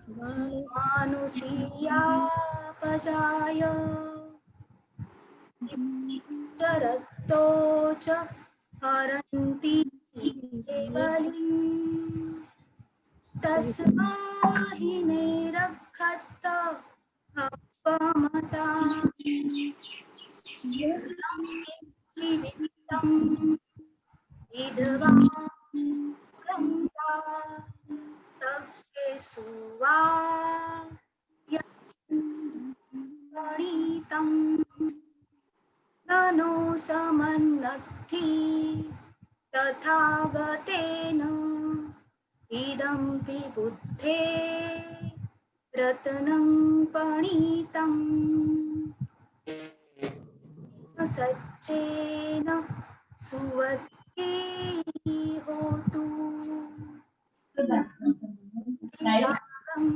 मानुषीयापजाय चरतो च हरन्ति केवलीम् तस्माहि नैरक्षत अपमता जीवितं विधवा गङ्गा तक्केषु वा यणितं ननो समन्नद्धि तथागतेन इदं विबुद्धे रत्नं पणितम् सच्चेन सुवत्ति होतु विभागम्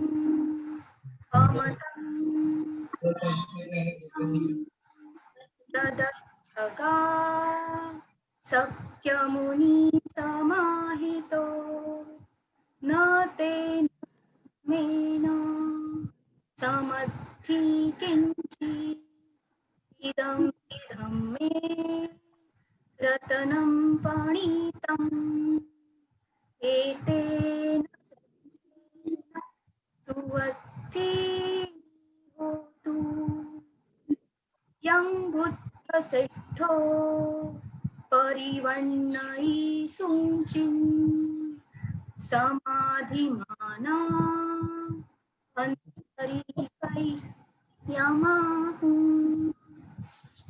अमतं ददच्छगा शक्यमुनि समाहितो न तेन मेन समद्धि किञ्चित् इदं इदं मे रत्नं पणितम् एतेन सुवत्ति होतु यं बुद्धसेठो परिवन्नयि सुचिन् समाधिमाना अन्तरिकै यमाहु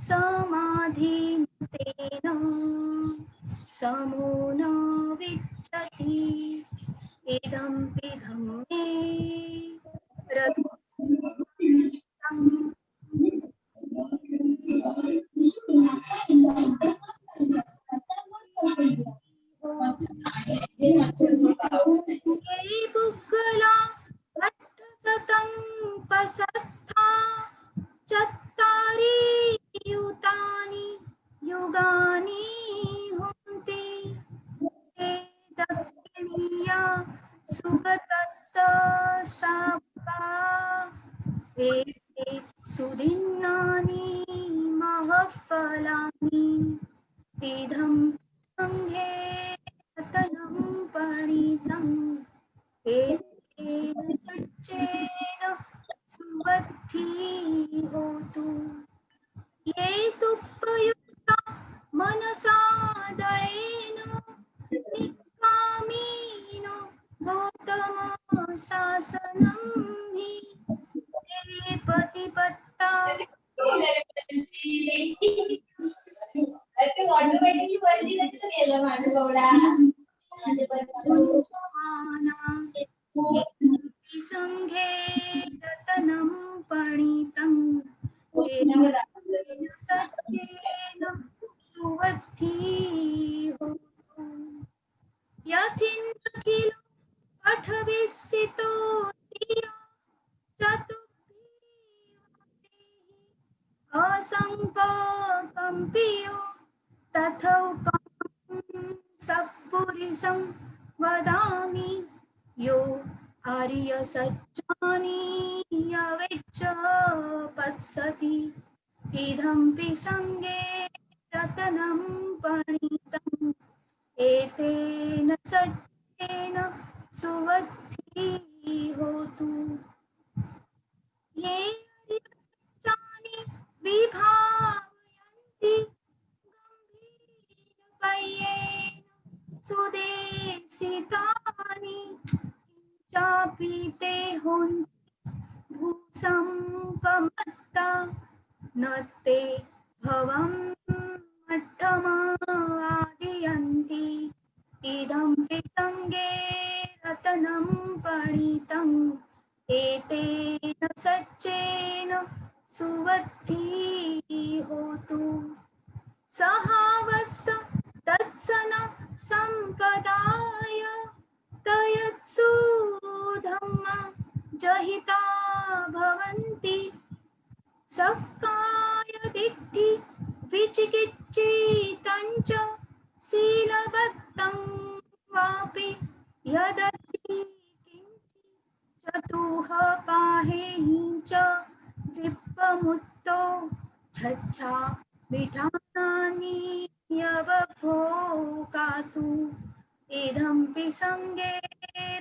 समाधिन तेन समो न विच्छति इदं विधं मे रत्नं ये पुग्गला अट्टशतं पसत्था चत्तारि युतानि युगानि हन्ति ते दक्षिणीया सुगतस्स सावका एते सुदिन्नानि महफलानि इदं संघे रतनं पणितम् एतेन सच्चेन सुवत्ति होतु ये सुपयुक्ता मनसा दळेन निक्कामीनो गौतम शासनं हि ते प्रतिपत्ता संघे रतनं पणितं एतेन सच्चेन सुवत्ति होतु यथिन्दखिल पठविस्सितो धिया चतुर्भिः असङ्कम्पियो तथौपं सत्पुरुषं वदामि यो आर्यसच्चानि यवेच्च पत्सति इदं विसङ्गे रत्नं पणितम् एतेन सच्चेन सुवत्ति होतु ये आर्यसच्चानि विभावयन्ति गम्भीरकायेन सुदेशितानि चापि ते हन्ति भूसम्पमत्ता न ते भवं मठ्ठमादयन्ति इदं विसङ्गे रत्नं पणितम् एतेन सच्चेन सुवत्ति होतु सहावस्स तत्सन सम्पदाय तयत्सु धम्मा जहिता भवन्ति सक्काय दिट्ठि विचिकिच्छितं च शीलबद्धं वापि यदति किञ्चित् पाहेहि च विप्पमुत्तो छच्छा मिठानानि यवभोगातु इदम्पि संगे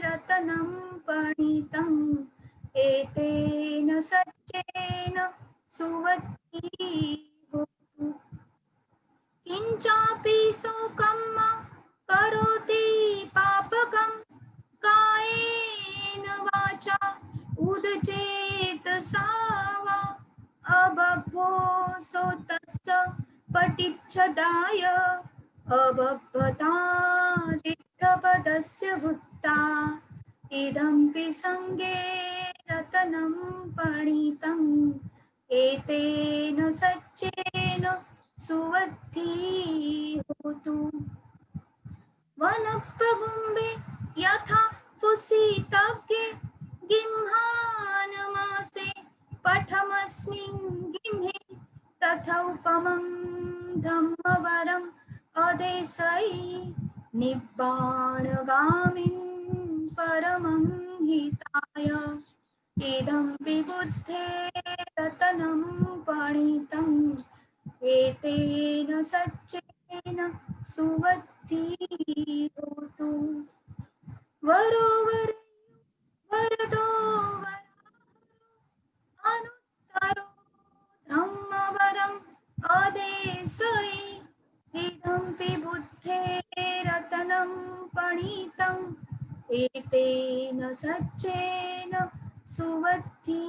रतनं पणितम् एतेन सच्चेन सुवत्ति होतु किंचापि शोकं करोति पापकं कायेन वाचा उदचेतसा वा अबभ्वोऽसौ तस्य पटिच्छदाय अबभ्रतादिष्टपदस्य भुक्ता इदम्पि संगे रतनं पणितम् एतेन सच्चेन सुवत्ति होतु वनप्पगुम्बे यथा फुसितज्ञे गिम्हानमासे पठमस्मिन् गिम्हे तथा उपमं धम्मवरम् अदेशयि निब्बाणगामिन् परमं हिताय इदं विबुद्धे रतनं पणितम् एतेन सच्चेन सुवत्ति होतु वरो वरदो अनुत्तरो धम्मवरम् अदेशयि इदम्पि बुद्धे रतनं पणितम् एतेन सच्चेन सुवत्ति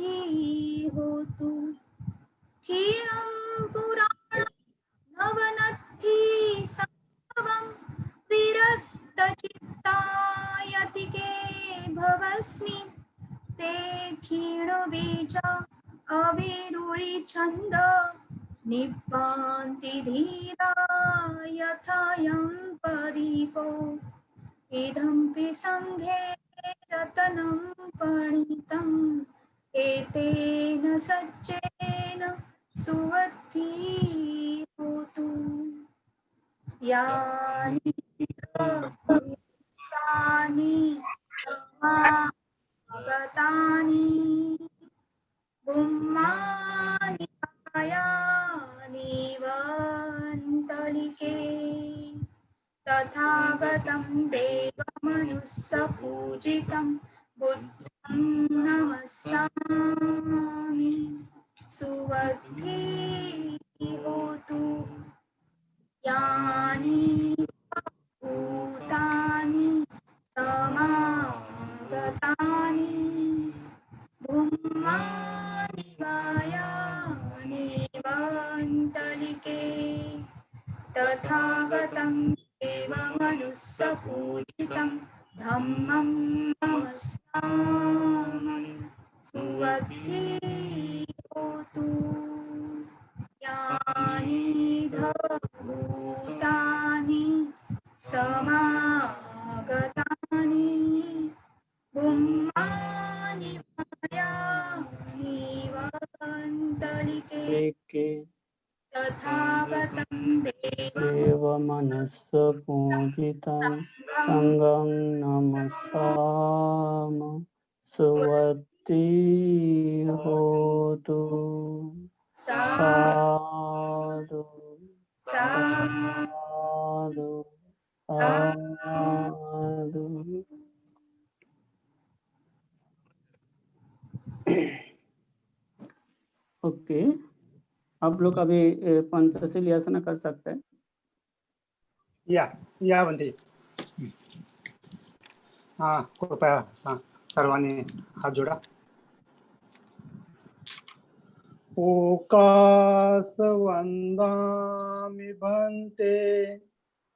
होतु क्षीणं पुराणं नवनद्धि संभवं विरक्तचित्तायतिके भवस्मि ते क्षीणबीजा अविरुळि छन्द निपान्ति धीरा यथायं प्रदीपो इदम्पि संघे रतनं पणितम् एतेन सच्चेन सुवत्ति होतु यानि भूतानि समागतानि बुम्मानि कायानि वन्तलिके तथागतं देवमनुस्सपूजितं बुद्धं नमस्सामि सुवत्ति होतु यानि भूतानि समागतानि बुम्मानि वायानि वन्तलिके तथागतं देवमनुस्सपूजितं धम्मं नमस्सामि सुवत्ति होतु यानि भूतानि समागतानि बुम्मानि वायानि वन्तलिके तथागतं देवमनुस्सपूजितं संगं नमस्सामि सुवत्ति होतु साधु साधु साधु। ओके, आप लोग अभी पंचशील आसन कर सकते हैं। या बंदी हाँ कृपया हाँ सर्वांनी हाथ जोड़ा। ओकासवन्दामि भन्ते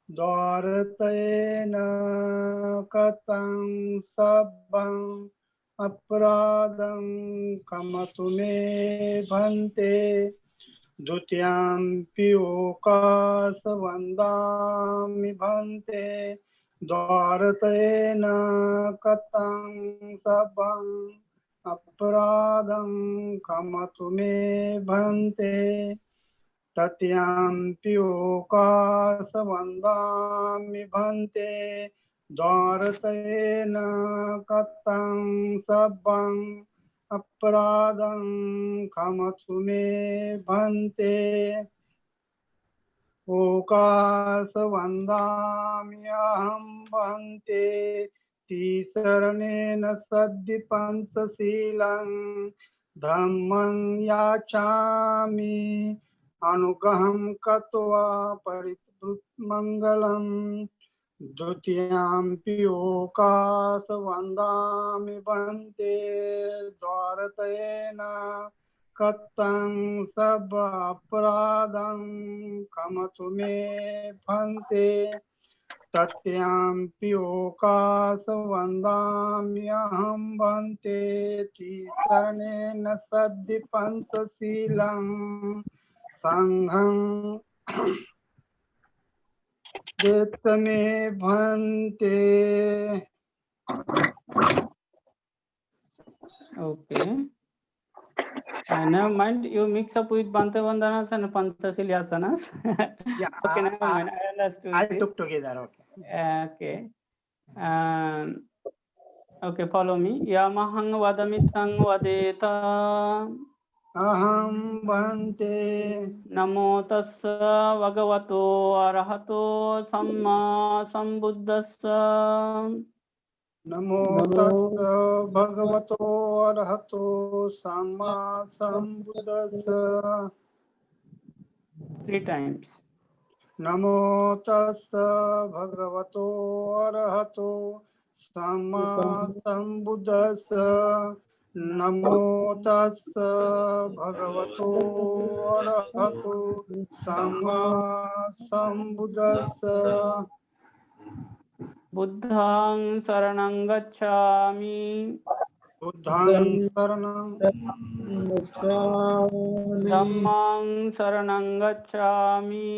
द्वारतेन कथं सब्बं अपराधं कमतु मे भन्ते द्वितीयंपि ओकासवन्दामि भन्ते द्वारतेन कथं सब्बं अपराधं कमतु मे भन्ते तृतीयंपि ओकासवन्दामि भन्ते द्वारतेन कथं सब्बं अपराधं क्षमतु मे भन्ते ओकाशवन्दाम्यहं भन्ते तिसरणेन सद्य पञ्चशीलं धम्मं याचामि अनुग्रहं कृत्वा परितृप्तमङ्गलम् द्वितीयम्पि ओकाशवन्दामि भन्ते द्वारतेन कथं सब अपराधं क्षमतु मे भन्ते तृतीयम्पि ओकाशवन्दाम्यहं भन्ते तिसरणेन सद्य पञ्चशीलं सङ्घं मे भन्ते। Okay. Never mind. You mix up with Bhante Vandanas and Panchasili asanas. Yeah, Okay, never mind. I understood. I it. took together. Okay. Okay. Okay, follow me. Yamahang vadamitang vadeta. Aham bhante. Namo tassa bhagavato arahato samma sambuddhassa. Namo tassa bhagavato arahato samma sambuddhassa. 3 times. Namo tassa bhagavato arahato samma sambuddhassa. Namo tassa bhagavato arahato samma sambuddhassa. Buddhang saranang gacchami. Buddhang saranam Dhammang saranang gacchami.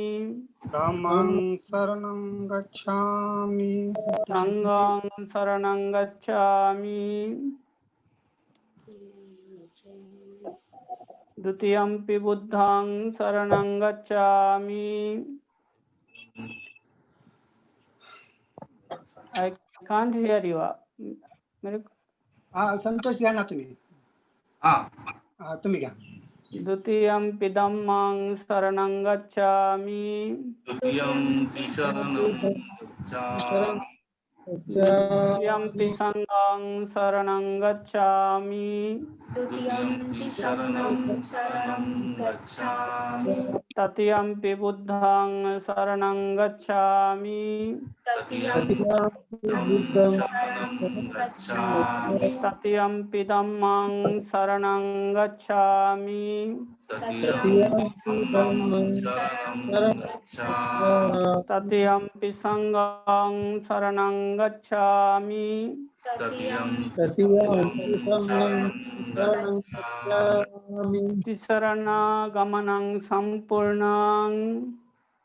Dhammang saranam gacchami. Sanghang saranang gacchami. Dutiyampi buddhang saranang gacchami. I can't hear you. संतोष घ्या ना तुम्ही. तुम्ही घ्या. Dutiyampi dhammang saranang gacchami. Dutiyampi saranam gacchami. Dutiyampi sanghang saranang gacchami. Dutiyampi saranam saranam gacchami. Tatiyampi buddhang saranang gacchami. Tatiyampi buddham saranam gacchami. Tatiyampi dhammang saranang gacchami. Tatiyampi dhammam saranam gacchami. Tatiyampi sanghang saranang gacchami. Tatiyampi saranam gacchami. Tisarana gamanang sampurnang.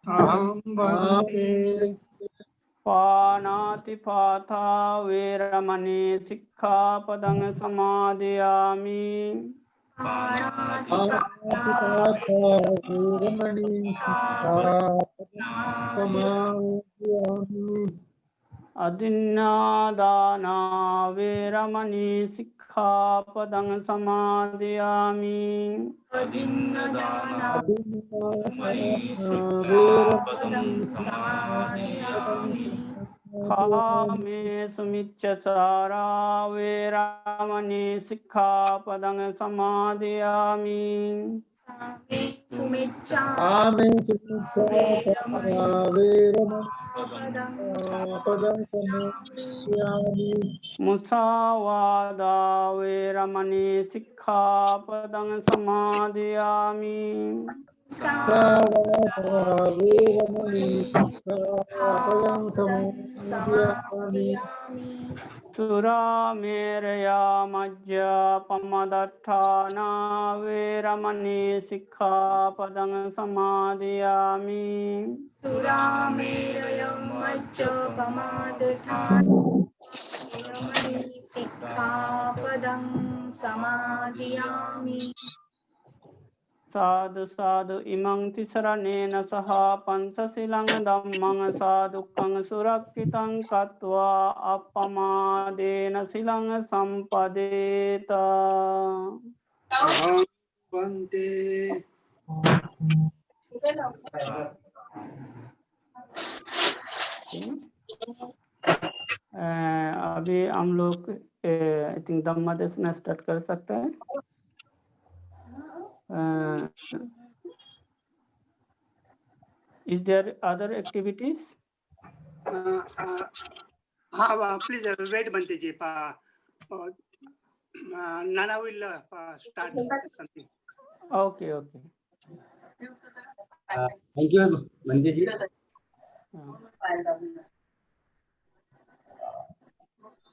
Aham bhante. Panati patha veramani sikkhapadang samadhiyami. Adinadana veramani sikkhapadang samadhiyami. Adinadana sikkhapadam samadhiyami. Kame sumiccachara veramani sikkhapadang samadhiyami. Kame sumicca veramani samadhiyami. Musawada veramani sikkhapadang samadhiyami. Sura meraya majja pamadattana veramani sikkhapadang samadhiyami. Sura meraya majja pamadattana veramani sikkhapadam samadhiyami. साधु साधु इमं तिसरणेन सह पंचशीलं धम्मं साधुकं सुरक्षितं कृत्वा अपमादेन शीलं संपदेत। वन्ते अभी हम लोग I think धम्मदेशन start कर सकते हैं। Is there other activities? हा प्लीज वेट बनते जी नाना will start something. Okay, okay. Thank you मंदिर जी.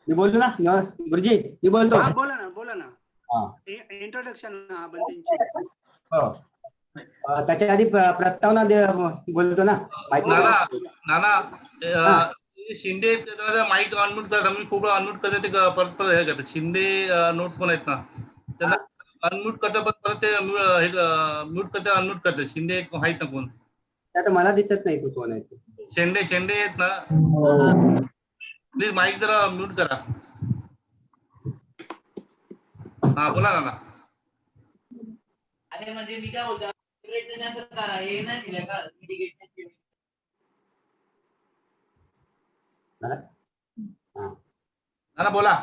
मी बोलतो ना गुरुजी, मी बोलतो. हा बोला ना. हा. इंट्रोडक्शन बनतेंची. हो. त्याच्या आधी प्रस्तावना बोलतो ना. नाना शिंदे माईक अनम्यूट करतात. मी खूप अनम्यूट करते ते परत हे करतात. शिंदे नोट पण आहेत ना, त्यांना अनम्यूट करतात परत ते म्यूट करतात अनम्यूट करतात. शिंदे आहेत ना कोण? आता मला दिसत नाही तू कोण आहे. शेंडे आहेत ना, प्लीज माईक जरा म्यूट करा. हा बोला ना. अरे म्हणजे मी काय बोलतो, हे नाही दिलं का मिटिगेशनची? ना बोला.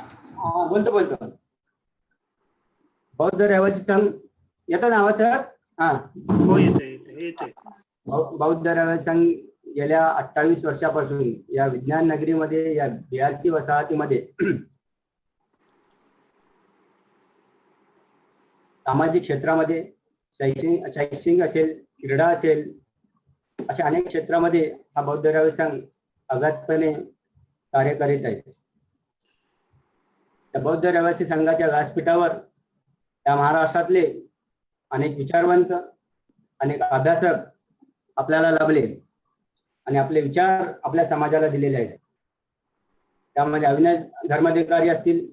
बोलतो. बौद्ध रहिवासी संघ येतो ना आवाज सर? हा हो येते. बौद्ध रहिवासी संघ गेल्या 28 वर्षापासून या विज्ञान नगरीमध्ये, या BRC वसाहतीमध्ये सामाजिक क्षेत्रामध्ये, शैक्षणिक असेल, क्रीडा असेल, अशा अनेक क्षेत्रामध्ये हा बौद्ध रहिवासी संघ अगाधपणे कार्य करीत आहे. त्या बौद्ध रहिवासी संघाच्या व्यासपीठावर या महाराष्ट्रातले अनेक विचारवंत, अनेक अभ्यासक आपल्याला लाभले आणि आपले विचार आपल्या समाजाला दिलेले आहेत. त्यामध्ये अविनाश धर्माधिकारी असतील,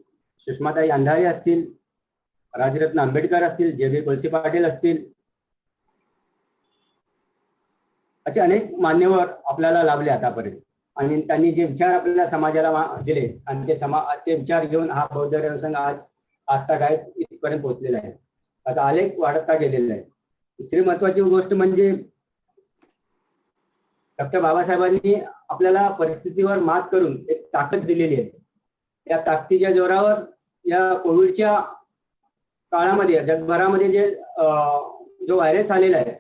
सुषमाताई अंधारे असतील, राजरत्न आंबेडकर असतील, JB कोळसे पाटील असतील, असे अनेक मान्यवर आपल्याला लाभले आतापर्यंत. आणि त्यांनी जे विचार आपल्याला समाजाला दिले आणि ते विचार घेऊन हा बौद्ध रहिवासी संघ आज तक इथपर्यंत पोहोचलेला आहे. त्याचा आलेख वाढता गेलेला आहे. दुसरी महत्वाची गोष्ट म्हणजे डॉक्टर बाबासाहेबांनी आपल्याला परिस्थितीवर मात करून एक ताकद दिलेली आहे. या ताकदीच्या जोरावर या कोविडच्या काळामध्ये जगभरामध्ये जो व्हायरस आलेला आहे,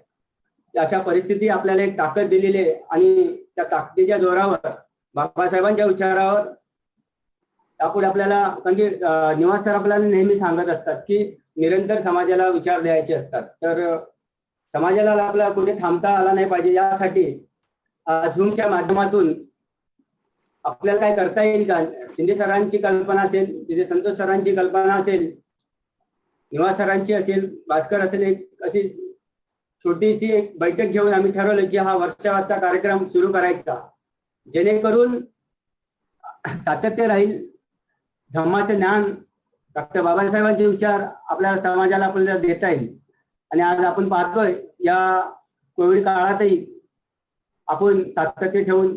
अशा परिस्थिती आपल्याला एक ताकद दिलेली आहे. आणि त्या ताकदीच्या जोरावर बाबासाहेबांच्या विचारावर यापुढे आपल्याला, कारण की निवास सर आपल्याला नेहमी सांगत असतात की निरंतर समाजाला विचार द्यायचे असतात. तर समाजाला आपल्याला कुठे थांबता आला नाही पाहिजे, यासाठी झूमच्या माध्यमातून आपल्याला काय करता येईल का? शिंदे सरांची कल्पना असेल, तिथे संतोष सरांची कल्पना असेल, निवास सरांची असेल, भास्कर असेल, एक अशी छोटीशी एक बैठक घेऊन आम्ही ठरवलं की हा वर्षाचा कार्यक्रम सुरू करायचा, जेणेकरून सातत्य राहील, धम्माचे ज्ञान, डॉक्टर बाबासाहेबांचे विचार आपल्या समाजाला आपल्याला देता येईल. आणि आज आपण पाहतोय या कोविड काळातही आपण सातत्य ठेवून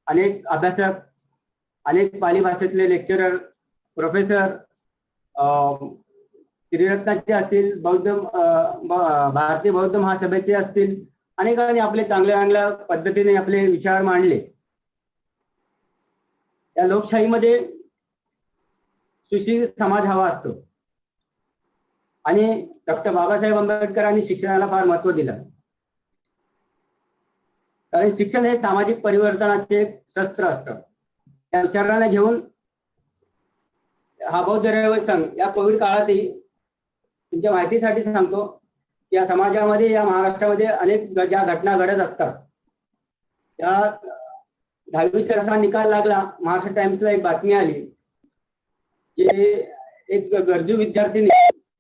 अनेक अभ्यासक, अनेक पाली भाषेतले लेक्चरर, प्रोफेसर, त्रिरत्नाचे असतील, भारतीय बौद्ध महासभेचे असतील, अनेकांनी आपले चांगल्या पद्धतीने आपले विचार मांडले. या लोकशाहीमध्ये सुशील समाज हवा असतो आणि डॉक्टर बाबासाहेब आंबेडकरांनी शिक्षणाला फार महत्व दिलं. कारण शिक्षण हे सामाजिक परिवर्तनाचे एक शस्त्र असतं. त्या विचारांना घेऊन हा बौद्ध रहिवासी संघ या कोविड काळातही, तुमच्या माहितीसाठी सांगतो, या समाजामध्ये, या महाराष्ट्रामध्ये अनेक ज्या घटना घडत असतात, त्या 10वीचा जसा निकाल लागला, महाराष्ट्र टाइम्सला एक बातमी आली की एक गरजू विद्यार्थिनी,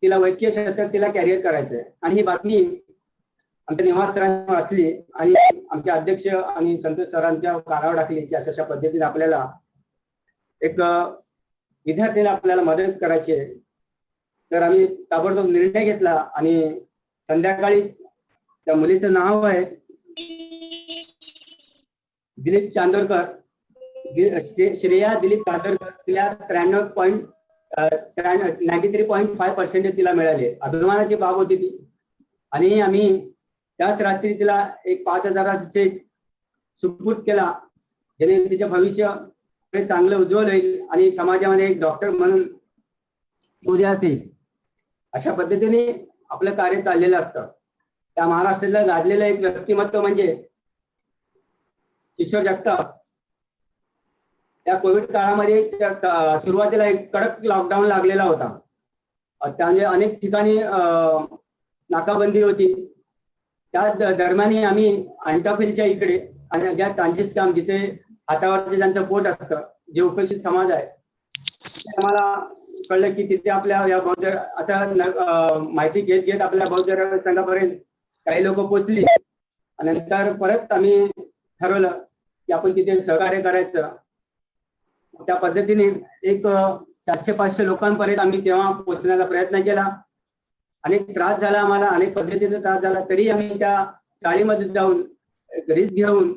तिला वैद्यकीय क्षेत्रात तिला कॅरियर करायचंय. आणि ही बातमी आमच्या निवास सरांनी वाचली आणि आमचे अध्यक्ष आणि संतोष सरांच्या कानावर टाकली की अशा पद्धतीने आपल्याला एक विद्यार्थ्याला आपल्याला मदत करायची आहे. तर आम्ही ताबडतोब निर्णय घेतला आणि संध्याकाळी त्या मुलीचं नाव आहे दिलीप चांदोरकर. श्रेया दिलीप चांदोरकर. तिला 93.5% तिला मिळाले. अभिमानाची बाब होती ती. आणि आम्ही त्याच रात्री तिला एक 5,000चा चेक सुपूर्द केला, ज्याने तिचे भविष्य चांगलं उज्ज्वल होईल आणि समाजामध्ये एक डॉक्टर म्हणून उद्या असेल. अशा पद्धतीने आपलं कार्य चाललेलं असतं. त्या महाराष्ट्राला गाजलेलं एक व्यक्तिमत्व म्हणजे किशोर जगताप. त्या कोविड काळामध्ये सुरुवातीला एक कडक लॉकडाऊन लागलेला होता. त्यामध्ये अनेक ठिकाणी नाकाबंदी होती. त्या दरम्यान आम्ही अंटाफिलच्या इकडे आणि ज्या ट्रान्झिट काम जिथे हातावरचे ज्यांचं पोट असतं, जे उपेक्षित समाज आहे, आम्हाला कळलं की तिथे आपल्या या बौद्ध असं माहिती घेत घेत आपल्या बौद्ध संघापर्यंत काही लोक पोचली. नंतर परत आम्ही ठरवलं की आपण तिथे सहकार्य करायचं. त्या पद्धतीने एक 400-500 लोकांपर्यंत आम्ही तेव्हा पोहोचण्याचा प्रयत्न केला. अनेक त्रास झाला आम्हाला, अनेक पद्धतीचा त्रास झाला, तरी आम्ही त्या चाळीमध्ये जाऊन रिस्क घेऊन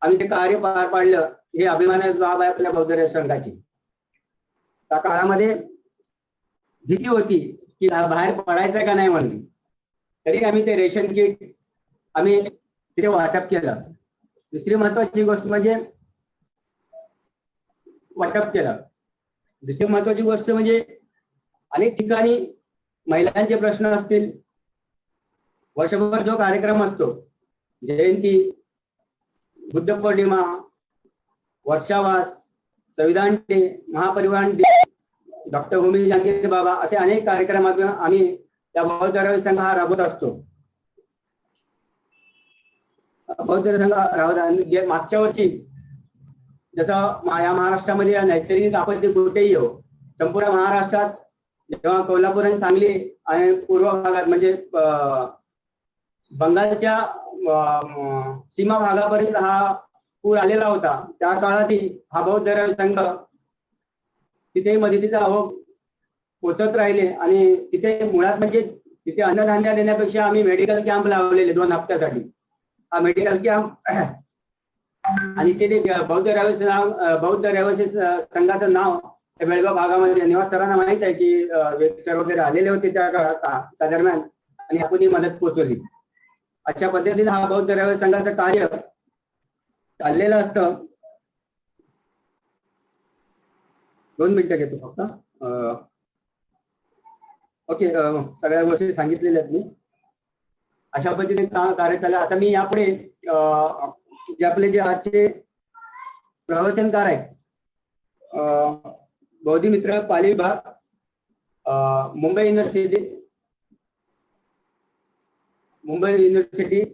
आम्ही ते कार्य पार पाडलं. हे अभिमानाची बाब आहे आपल्या बौद्ध संघाची. त्या काळामध्ये भीती होती की बाहेर पडायचं का नाही म्हणून, तरी आम्ही ते रेशन किट आम्ही तिथे वाटप केलं. दुसरी महत्वाची गोष्ट म्हणजे अनेक ठिकाणी महिलांचे प्रश्न असतील. वर्षभर जो कार्यक्रम असतो, जयंती, बुद्ध पौर्णिमा, वर्षावास, संविधान डे, महापरिवार डे, डॉक्टर होमी जहांगीर बाबा, असे अनेक कार्यक्रम आम्ही त्या बौद्ध धर्म संघ हा राबवत असतो. बौद्ध धर्म राबवत मागच्या वर्षी जसं या महाराष्ट्रामध्ये नैसर्गिक आपत्ती कुठेही हो, संपूर्ण महाराष्ट्रात जेव्हा कोल्हापूर आणि सांगली आणि पूर्व भागात म्हणजे बंगालच्या सीमा भागापर्यंत हा पूर आलेला होता, त्या काळातही हा बौद्ध धर्म संघ तिथे मदतीचा ओघ पोचत राहिले. आणि तिथे मुळात म्हणजे तिथे अन्नधान्य देण्यापेक्षा आम्ही मेडिकल कॅम्प लावलेले 2 हप्त्यासाठी. हा मेडिकल कॅम्प आणि ते बौद्ध रहिवासी संघाचं नाव बेळगाव भागामध्ये निवास सरांना माहित आहे की सर वगैरे आलेले होते त्या दरम्यान आणि आपण ही मदत पोहोचवली. अशा पद्धतीने हा बौद्ध रहिवासी संघाचं कार्य चाललेलं असतं. 2 मिनिटं घेतो फक्त. ओके, सगळ्या गोष्टी सांगितलेल्या आहेत मी. अशा पद्धतीने कार्य चाललं. आता मी यापुढे जे आपले जे आजचे प्रवचनकार आहेत, बौद्धी मित्र पाली विभाग, मुंबई युनिव्हर्सिटी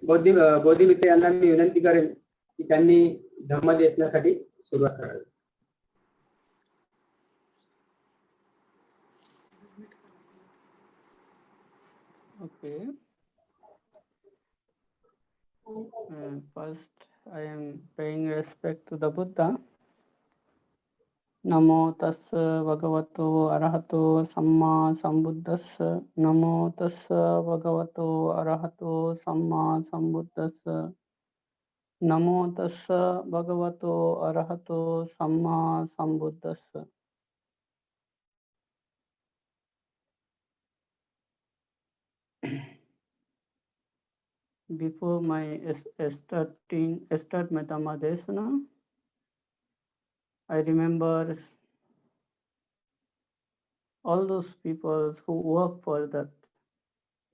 बौद्धी मित्र यांना मी विनंती करेन की त्यांनी धम्म देण्यासाठी सुरुवात करावी. Okay. First, I am paying respect to the Buddha. Namo tassa bhagavato arahato samma sambuddhassa. Namo tassa bhagavato arahato samma sambuddhassa. Namo tassa bhagavato arahato samma sambuddhassa. Before my start my Dhammadesana, I remember all those people who work for the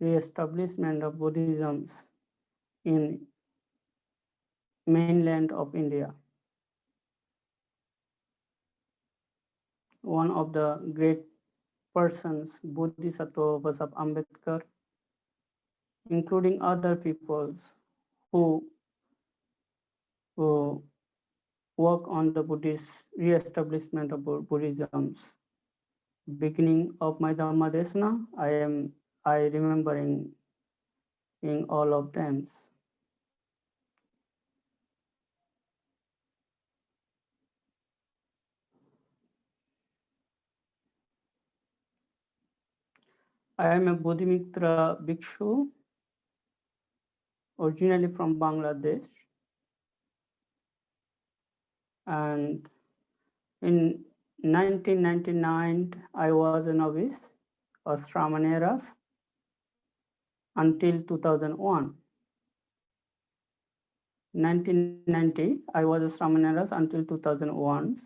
re-establishment of Buddhism in mainland of India. One of the great persons, Bodhisattva Basab Ambedkar, including other peoples who work on the Buddhist re-establishment of Buddhism. Beginning of my Dhammadesana, I remembering in all of them. I am a Bodhimitra Bhikshu originally from Bangladesh. And in 1999, I was a novice of Sramaneras until 2001. 1990, I was a Sramaneras until 2001.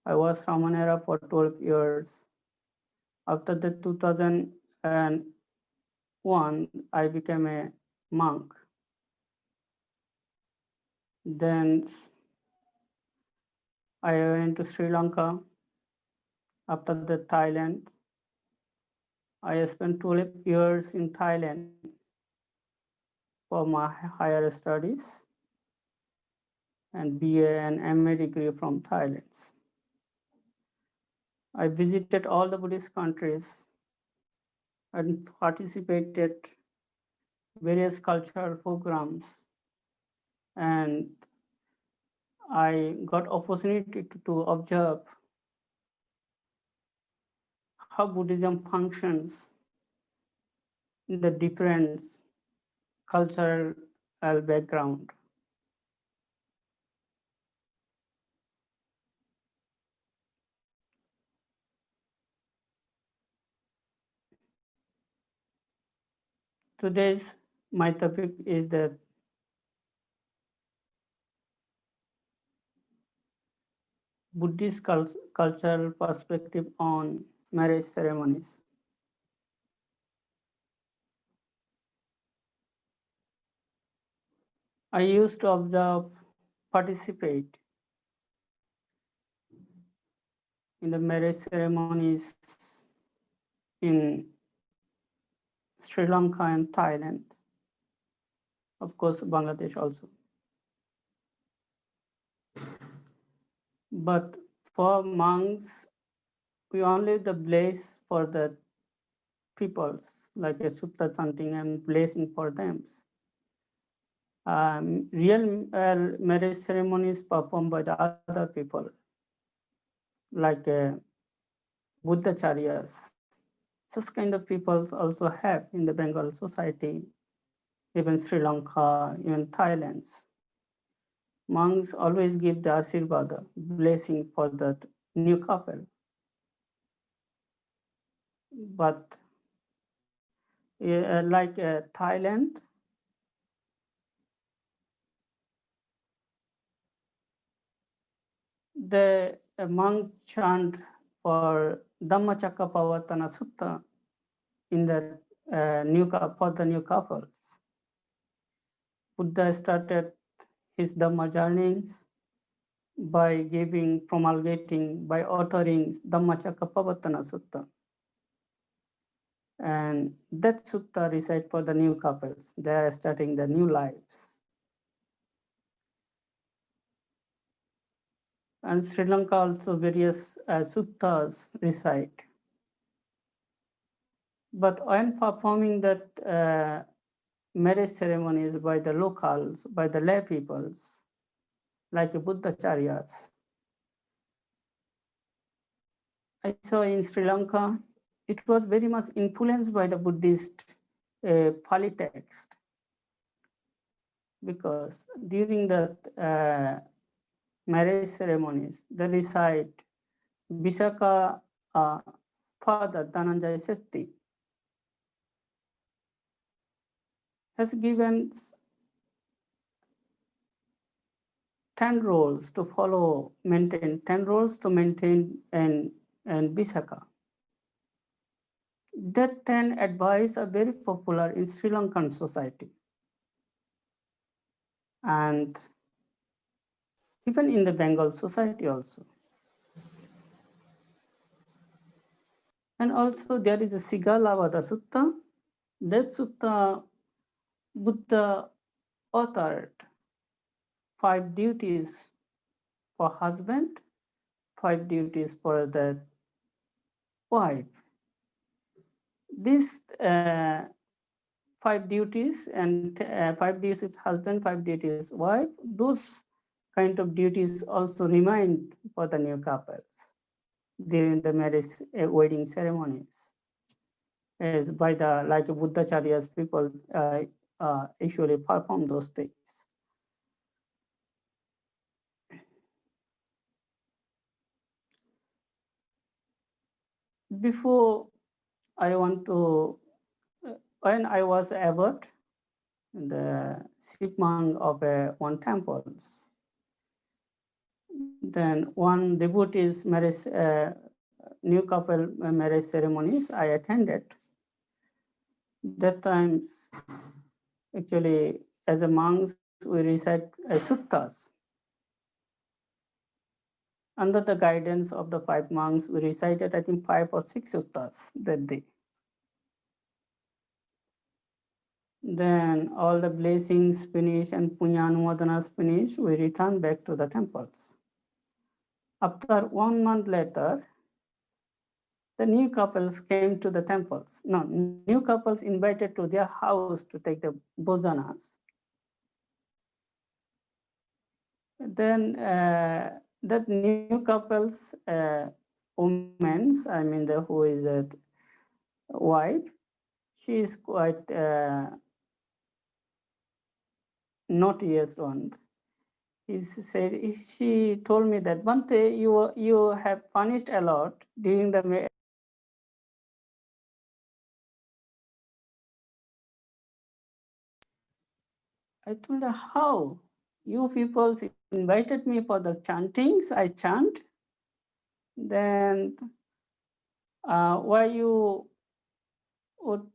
I was Sramanera for 12 years. After the 2001, I became a monk. Then I went to Sri Lanka. After the Thailand, I spent 12 years in Thailand for my higher studies and BA and MA degree from Thailand. I visited all the Buddhist countries and participated various cultural programs, and I got opportunity to observe how Buddhism functions in the different cultural background. Today's my topic is that Buddhist cultural perspective on marriage ceremonies. I used to observe, participate in the marriage ceremonies in Sri Lanka and Thailand, of course, Bangladesh also. But for monks, we only the bless for the people, like a sutta chanting and blessing for them. Real marriage ceremonies performed by the other people, like Buddhacharyas. Such kind of people also have in the Bengal society, even Sri Lanka, even Thailand. Monks always give the Ashirvada, blessing for the new couple. But like Thailand, the monks chant for Dhammacakkappavattana Sutta in the for the new couples. Buddha started his Dhamma journeys by promulgating, by authoring Dhammacakkappavattana Sutta. And that sutta recite for the new couples. They are starting the new lives. And Sri Lanka also various suttas recite. But when performing that marriage ceremonies by the locals, by the lay peoples, like the Buddhacharyas, I saw in Sri Lanka, it was very much influenced by the Buddhist Pali text, because during the marriage ceremonies, they recite Visakha father Dhananjaya Sesti has given 10 roles to follow, maintain 10 roles to maintain and Visakha. That 10 advice are very popular in Sri Lankan society. And even in the Bengal society also. And also there is a Sigalavada Sutta. That sutta, Buddha authored 5 duties for husband, 5 duties for the wife. These 5 duties and 5 duties husband, 5 duties wife, those kind of duties also remain for the new couples during the marriage wedding ceremonies. As by the like Buddhacharyas people usually perform those things. Before I want to, when I was abbot, the chief monk of one temples, then one devotee's marriage, new couple marriage ceremonies I attended. That time, actually, as a monks, we recite suttas. Under the guidance of the 5 monks, we recited, I think, 5 or 6 suttas that day. Then all the blessings finished and punyanumadanas finished, we returned back to the temples. After 1 month later, the new couples came to the temples. No, new couples invited to their house to take the bhojanas. Then that new couples, woman, I mean the who is a wife, she is quite naughtiest one. She told me that Bhante, you have punished a lot during the I told her, how? You people invited me for the chantings, I chant. Then why you would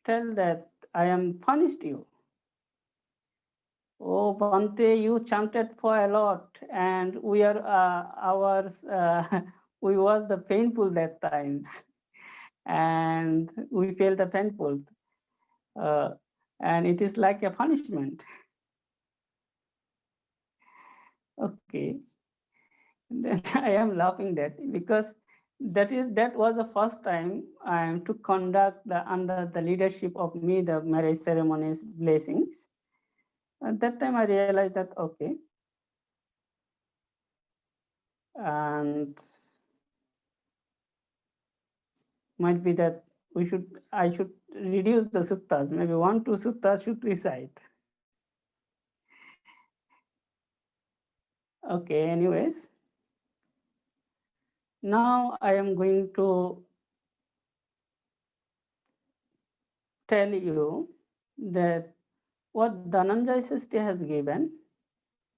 tell that I am punished you? Oh, Bhante, you chanted for a lot, and we are we was the painful that times, and we felt the painful, and it is like a punishment. Okay, then I am laughing that because that was the first time I am to conduct under the leadership of me the marriage ceremonies blessings. At that time I realized that okay, and might be that I should reduce the suttas, maybe 1-2 suttas should recite. Okay, anyways, now I am going to tell you that what Dhananjaya Srishti has given,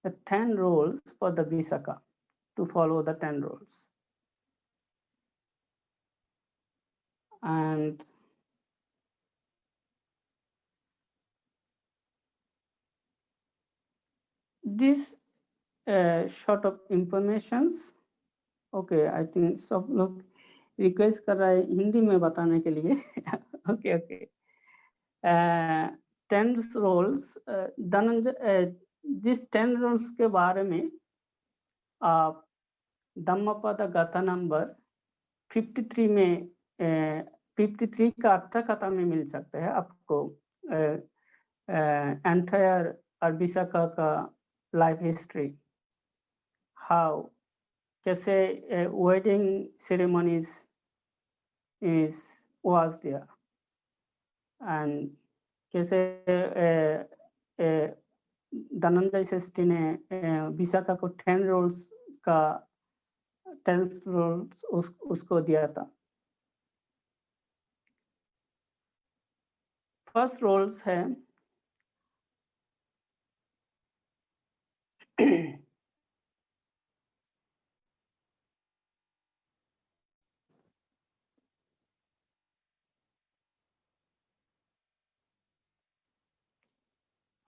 the 10 rules for the Visakha, to follow the 10 rules. And this sort of informations, okay, I think सब लोग request कर रहा है हिंदी में बताने के लिए okay okay 10 roles Dhananjay जिस 10 roles के बारे में आप धम्मपद गाथा नंबर 53 में 53 का अर्थ कथा में मिल सकता है आपको एंटायर विशाखा का लाइफ हिस्ट्री हाउ कैसे wedding ceremonies was there and कैसे धनंजय सृष्टि ने विशाखा को 10 roles का 10 roles उसको दिया था. फर्स्ट roles है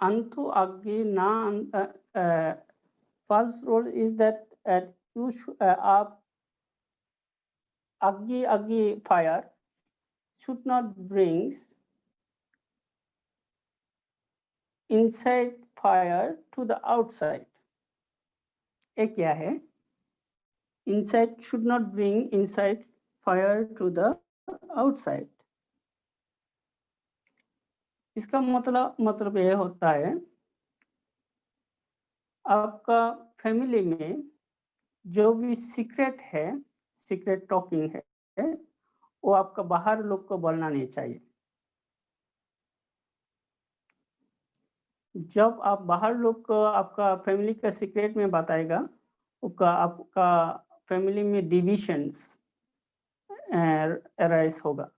Antu Aggi na first rule is that you Aggi fire should not bring inside fire to the outside. एक क्या है? Inside should not bring inside fire to the outside. इसका मतलब ये होता है आपका फैमिली में जो भी सीक्रेट है, सीक्रेट टॉकिंग है, वो आपका बाहर लोग को बोलना नहीं चाहिए. जब आप बाहर लोग को आपका फैमिली का सीक्रेट में बताएगा, आपका फैमिली में डिविजन्स अराइज होगा।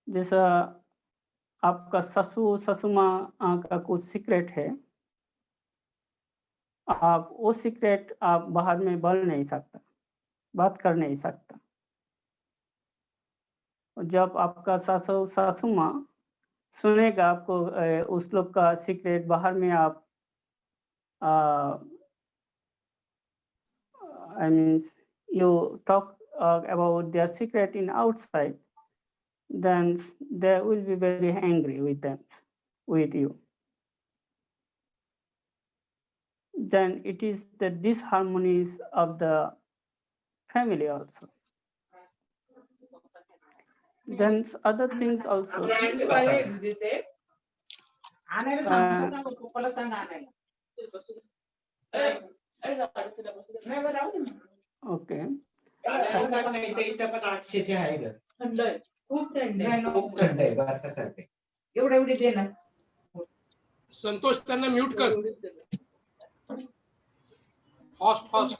जैसा आपका ससुमा का कुछ सीक्रेट है, आप वो सीक्रेट आप बाहर में बोल नहीं सकता, बात कर नहीं सकता। जब आपका सासुमा सुनेगा आपको उस लोग का सीक्रेट बाहर में, आप I mean you talk about their secret in outside, then they will be very angry with you. Then it is the disharmonies of the family also. Then other things also. Okay. संतोष त्यांना mute कर. Fast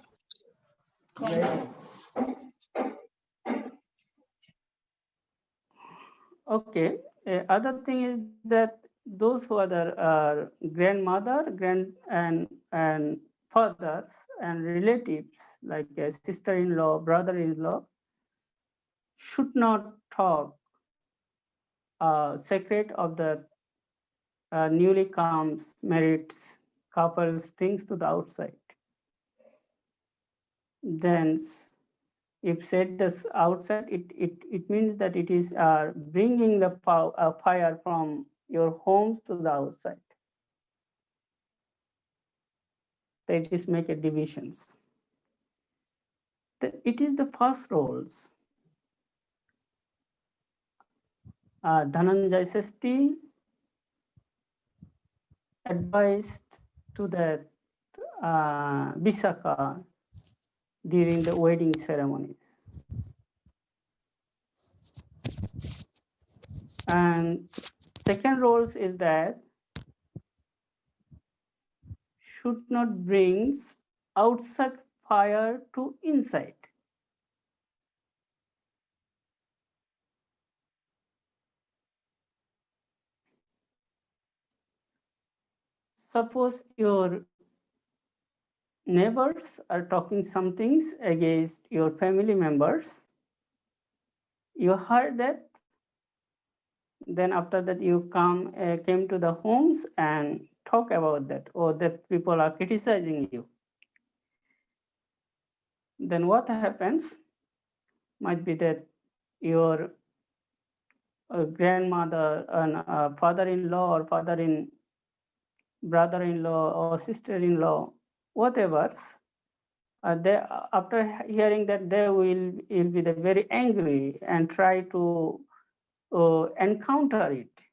Okay. Other thing is that those who are grandmother, and fathers and relatives like a sister-in-law, brother-in-law should not talk secret of the newly comes married couples things to the outside. Then if said this outside, it means that it is bringing the fire from your homes to the outside. That is make a divisions. It is the first roles. Dhananjay Sesti advised to that Visakha during the wedding ceremonies. And second rules is that should not bring outside fire to inside. Suppose your neighbors are talking some things against your family members, you heard that, then after that you came to the homes and talk about that, or that people are criticizing you. Then what happens might be that your grandmother and father-in-law or brother-in-law or sister-in-law, whatever, they, after hearing that, they will be very angry and try to encounter it.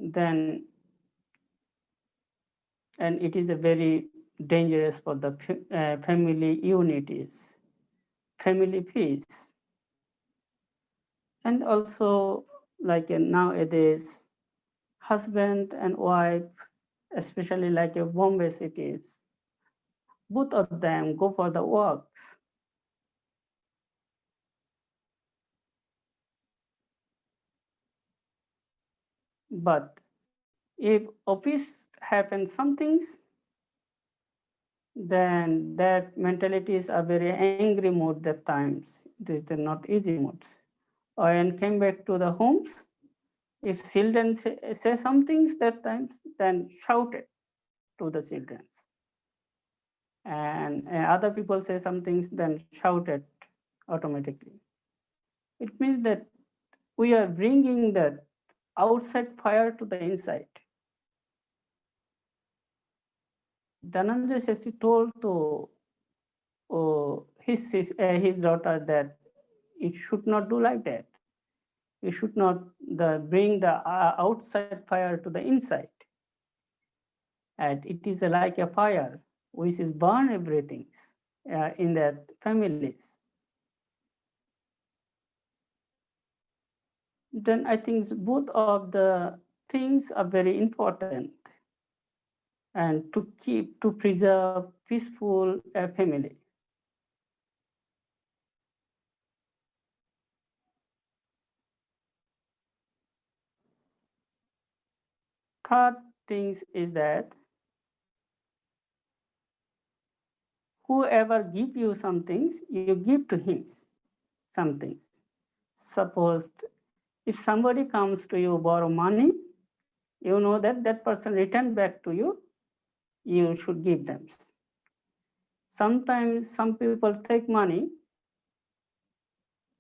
Then, and it is a very dangerous for the family unities, family peace. And also, like nowadays, husband and wife, especially like a Bombay cities, both of them go for the works. But if office happens some things, then that mentalities are very angry mood at times. These are not easy moods. And came back to the homes. If children say some things that times, then shout it to the children. And other people say some things, then shout it automatically. It means that we are bringing that outside fire to the inside. Dhananjay Sesti told to his daughter that it should not do like that. You should not bring the outside fire to the inside. And it is like a fire which is burn everything in their families. then I think both of the things are very important, and to preserve peaceful family. Third things is that whoever give you some things, you give to him some things. Suppose if somebody comes to you borrow money, you know that that person return back to you, you should give them. Sometimes some people take money,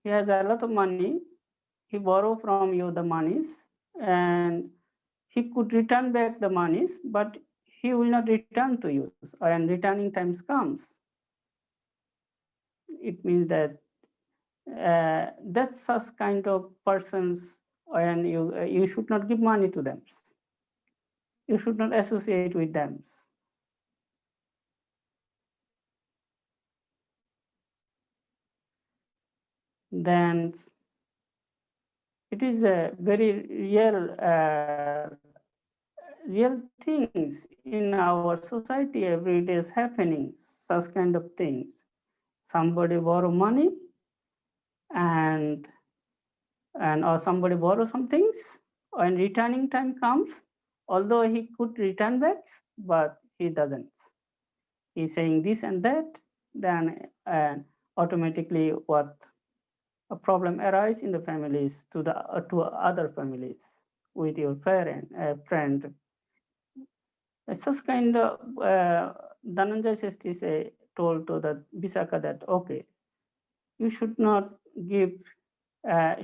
he has a lot of money, he borrow from you the monies, and he could return back the monies, but he will not return to you, and returning times comes. It means that that's such kind of persons, and you should not give money to them. You should not associate with them. Then it is a very real things in our society every day is happening, such kind of things. Somebody borrow money and or somebody borrow some things, when returning time comes, although he could return back, but he doesn't. He's saying this and that, then automatically what a problem arises in the families to other families with your friend. It's just kind of Dhananjay Sestri told to the Visakha that okay, you should not give.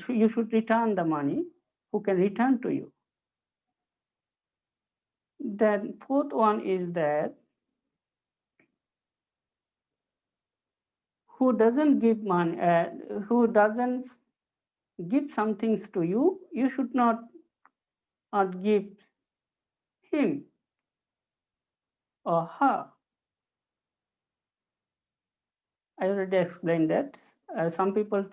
You should return the money who can return to you. Then fourth one is that who doesn't give money, who doesn't give some things to you, you should not give him or her. I already explained that. Some people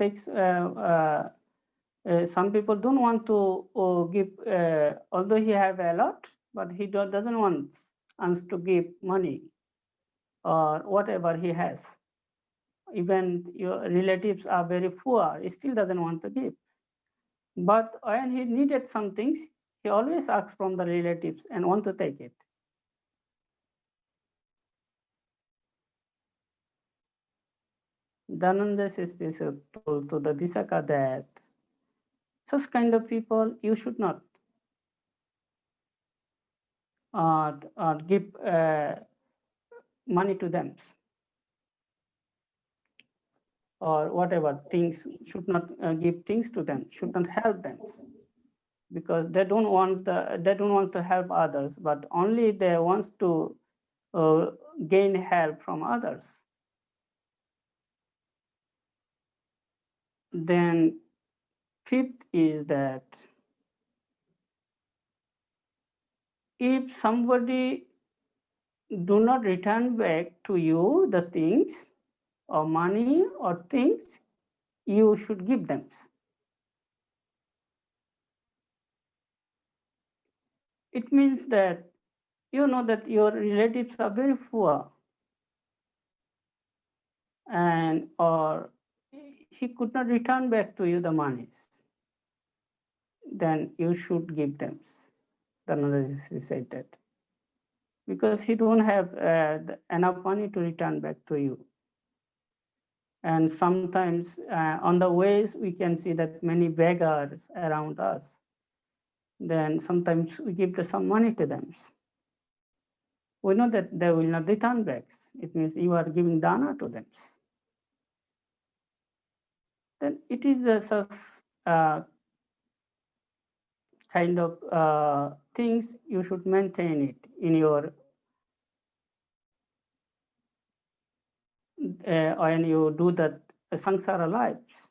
some people don't want to give, although he have a lot, but he doesn't want us to give money or whatever he has. Even your relatives are very poor, he still doesn't want to give. But when he needed some things, he always asks from the relatives and want to take it. Dhananjay Sestri told to the Visakha that such kind of people you should not give money to them, or whatever things, should not give things to them, should not help them, because they don't want to help others, but only they want to gain help from others. Then fifth is that if somebody do not return back to you the things or money or things, you should give them. It means that you know that your relatives are very poor, and or he could not return back to you the monies, then you should give them. Another said that because he don't have enough money to return back to you. And sometimes on the ways we can see that many beggars around us. Then sometimes we give some money to them. We know that they will not return back. It means you are giving dana to them. Then it is such kind of things you should maintain it in your when you do that samsara lives.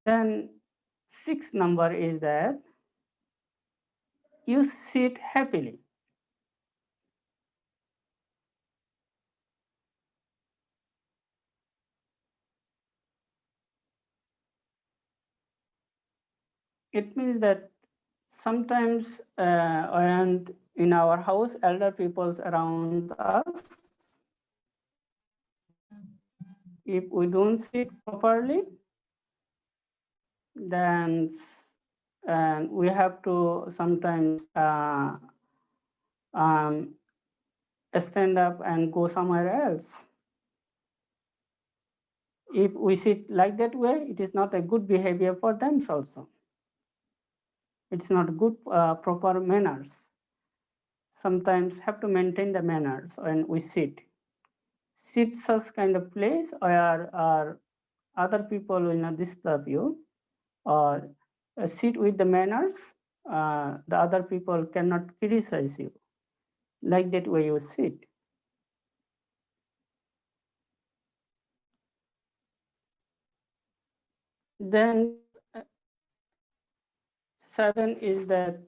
Then sixth number is that you sit happily. it means that sometimes and in our house, elder peoples around us, if we don't sit properly, then and we have to sometimes stand up and go somewhere else. If we sit like that way, it is not a good behavior for them also. It's not good proper manners. Sometimes have to maintain the manners when we sit. Sit such kind of place where other people will not disturb you, or sit with the manners, the other people cannot criticize you. Like that way you sit. Then 7 is that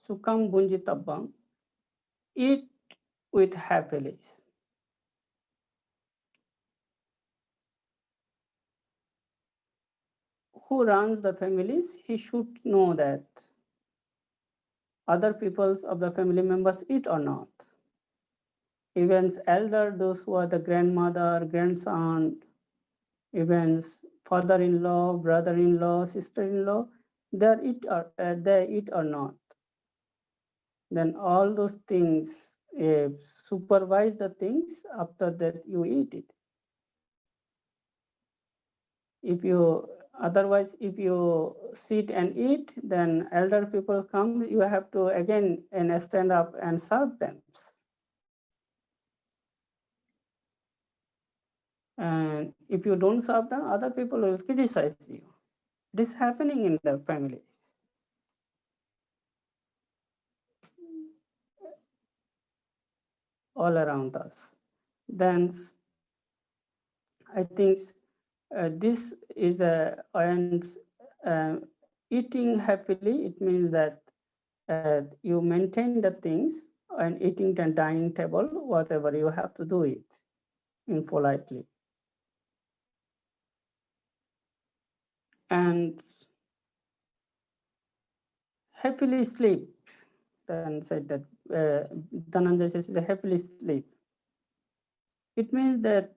Sukam Bunjitabam, eat with happily. Who runs the families, he should know that other peoples of the family members eat or not. Even elder, those who are the grandmother, grandson, even father-in-law, brother-in-law, sister-in-law, they eat or not. Then all those things, supervise the things, after that you eat it. Otherwise, if you sit and eat, then elder people come, you have to again and stand up and serve them. And if you don't serve them, other people will criticize you. This is happening in the families. All around us. Then I think this is eating happily. It means that you maintain the things and eating the dining table, whatever you have to do it in politely. And happily sleep. Then said that Dhananjay says happily sleep. It means that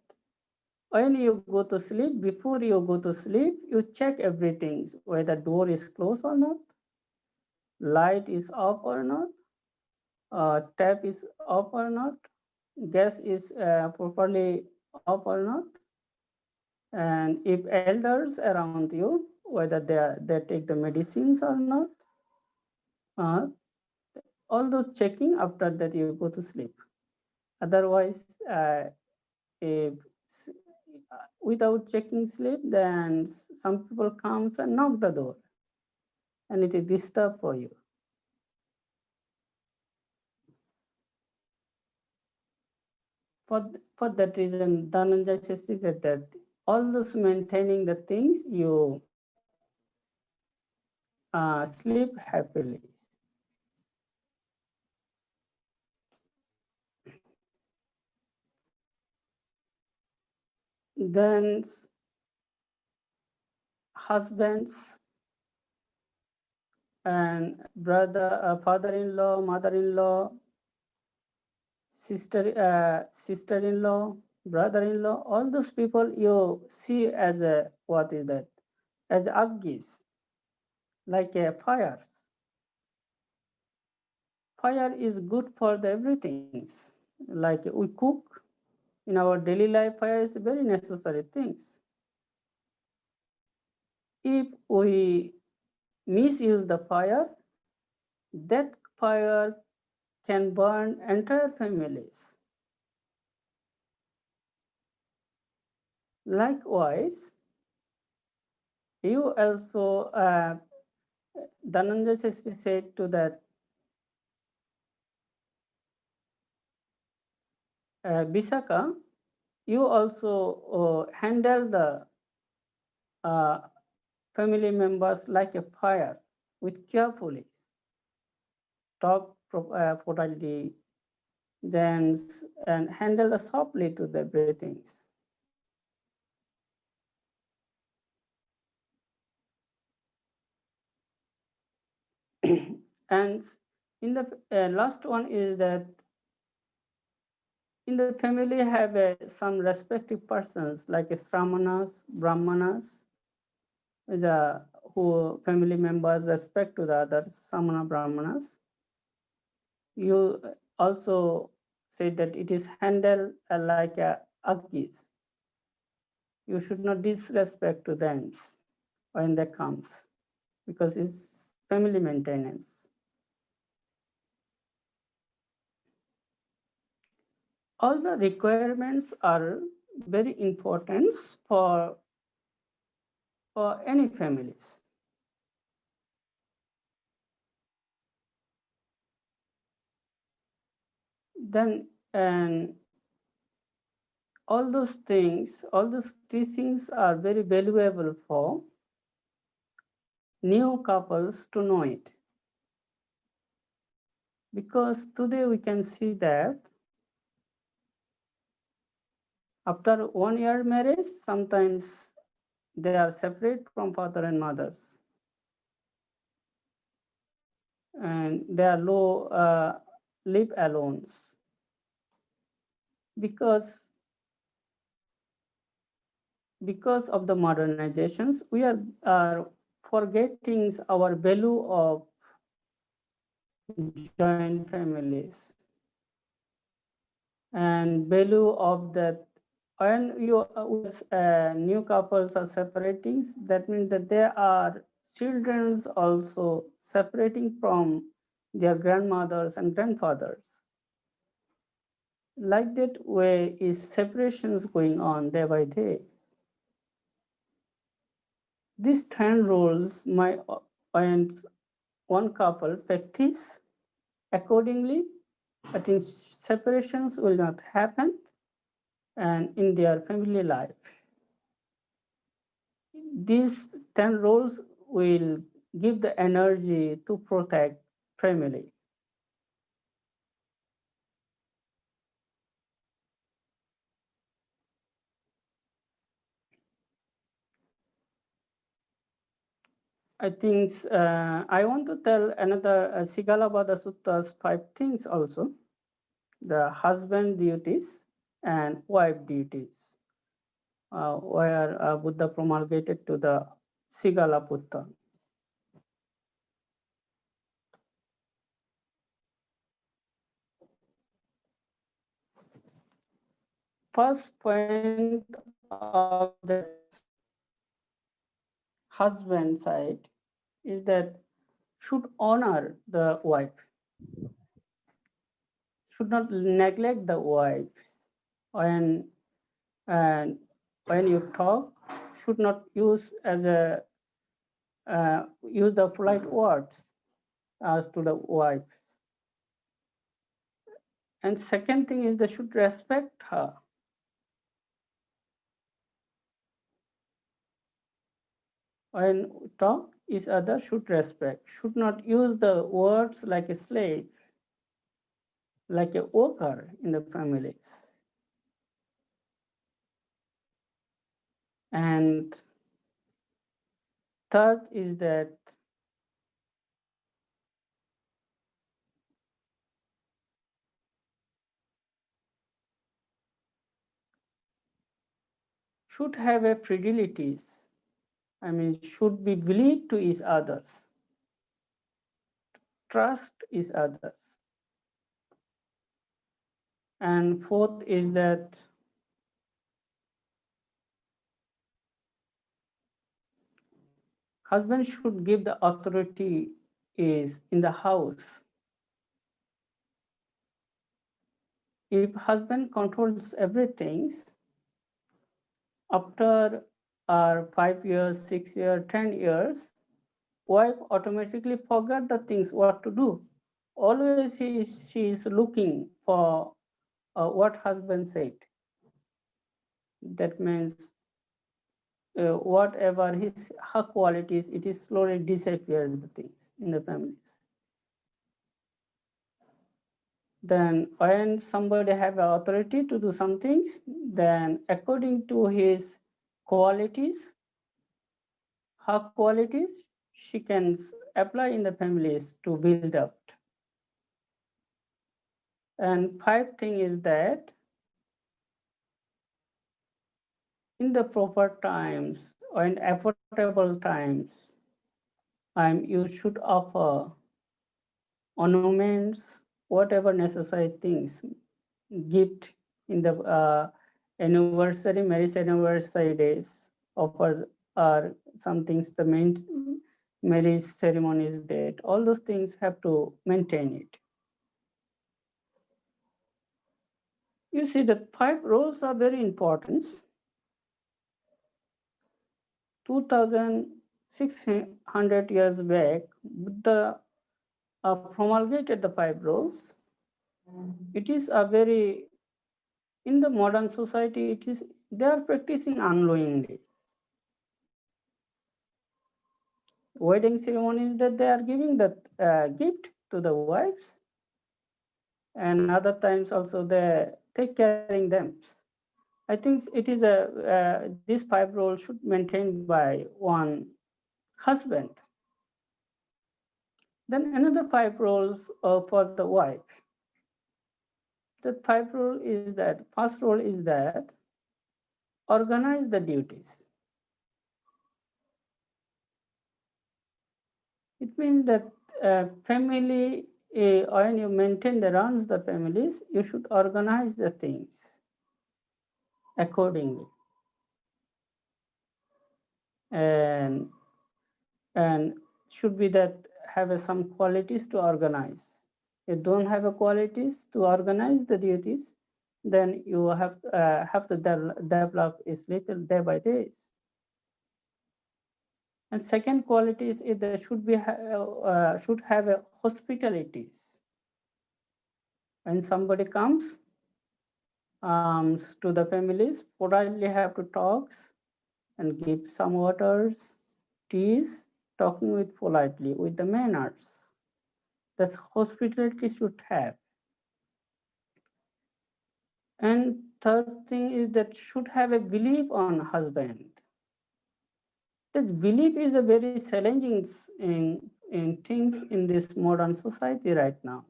when you go to sleep, before you go to sleep, you check everything, whether door is closed or not, light is off or not, tap is off or not, gas is properly off or not, and if elders around you, whether they take the medicines or not, all those checking, after that you go to sleep. Otherwise, if without checking sleep, then some people comes and knock the door, and it is disturb for you. For that reason, Dhananjay says that all those maintaining the things, you sleep happily. Then husbands and brother, father-in-law, mother-in-law, sister-in-law, brother-in-law, all those people you see as a, what is that? As aggis, like a fire. Fire is good for the everything. Like we cook in our daily life, fire is very necessary things. If we misuse the fire, that fire can burn entire families. Likewise, you also, Dhananjay said to that Bisaka, you also handle the family members like a fire with carefully. Talk politely, then and handle the softly to the breathings. And in the last one is that in the family have some respective persons like Sramanas, Brahmanas, the who family members respect to the others, Samana Brahmanas. You also say that it is handled like a Agis. You should not disrespect to them when they comes, because it's family maintenance. All the requirements are very important for any families. Then, and all those things, all those teachings are very valuable for new couples to know it. Because today we can see that after 1 year marriage, sometimes they are separate from father and mothers. And they are live alone. Because of the modernizations, we are forgetting our value of joint families and value of that. When new couples are separating, that means that there are children also separating from their grandmothers and grandfathers. Like that way is separations going on day by day. These 10 rules and one couple practice accordingly, I think separations will not happen and in their family life. These 10 rules will give the energy to protect family. I think I want to tell another Sigalabhada Sutta's 5 things also. The husband duties and wife duties, where Buddha promulgated to the Sigalaputta. First point of the husband side is that should honor the wife, should not neglect the wife. When you talk, should not use use the polite words as to the wife. And second thing is they should respect her. When we talk, each other should respect, should not use the words like a slave, like a worker in the families. And third is that should have a fidelities. I mean, should be believed to each others, trust each others. And fourth is that husband should give the authority is in the house. If husband controls everything, after 5 years, 6 years, 10 years, wife automatically forget the things what to do. Always she is looking for what husband said. That means whatever her qualities, it is slowly disappearing the things in the families. Then when somebody have authority to do some things, then according to his qualities, her qualities, she can apply in the families to build up. And 5th thing is that in the proper times or in affordable times, you should offer ornaments, whatever necessary things, gift in the anniversary, marriage anniversary days, offer or some things, the main marriage ceremonies date, all those things have to maintain it. You see, the 5 roles are very important. 2,600 years back, Buddha promulgated the 5 roles. It is a very, in the modern society, they are practicing unknowingly. Wedding ceremonies that they are giving the gift to the wives, and other times also they take caring them. I think it is this 5 roles should maintained by one husband. Then another 5 roles for the wife. The 5 role is that, first role is that organize the duties. It means that family, when you maintain the runs the families, you should organize the things accordingly. And should be that have some qualities to organize. If you don't have a qualities to organize the duties, then you have to develop is little day by day. And second quality is there should have a hospitalities. When somebody comes to the families, politely have to talk and give some waters, teas, talking with politely, with the manners. That's hospitality should have. And third thing is that should have a belief on husband. That belief is a very challenging in things in this modern society right now.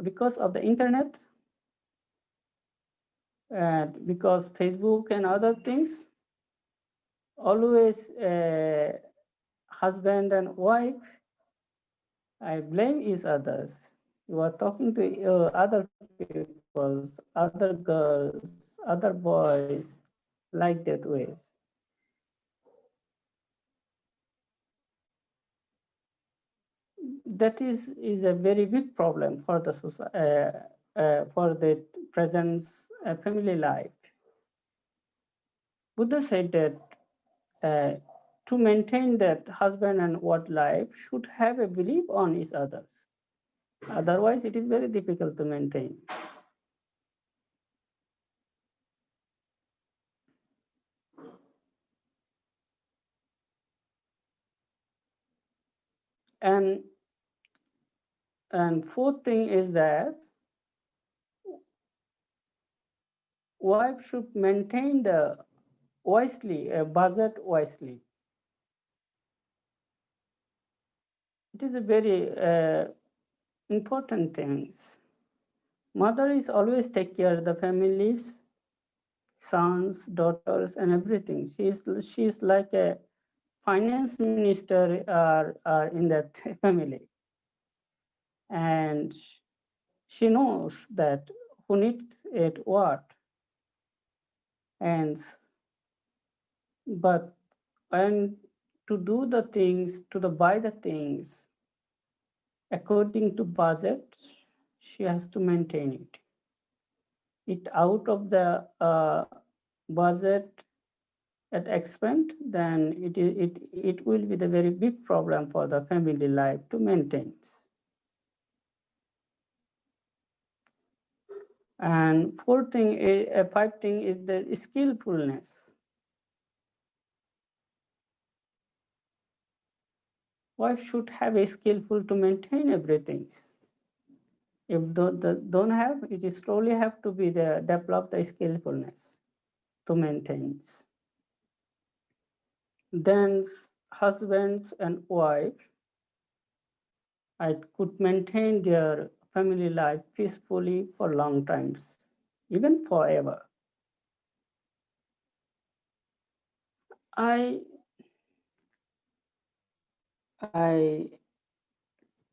Because of the internet, and because Facebook and other things, always husband and wife, I blame each others. You are talking to other people, other girls, other boys, like that ways. That is a very big problem for the for the present family life. Buddha said that to maintain that husband and wife life should have a belief on each others. Otherwise, it is very difficult to maintain. And fourth thing is that wife should maintain the budget wisely. It is a very important thing. Mother is always take care of the families, sons, daughters, and everything. She is like a finance minister in that family. And she knows that who needs it what. But when to do the things, buy the things according to budget, she has to maintain it. It out of the budget at expense, then it will be the very big problem for the family life to maintain. And fifth thing is the skillfulness. Wife should have a skillful to maintain everything. If don't have, it is slowly have to be develop the skillfulness to maintain. then husbands and wives could maintain their family life peacefully for long times, even forever. I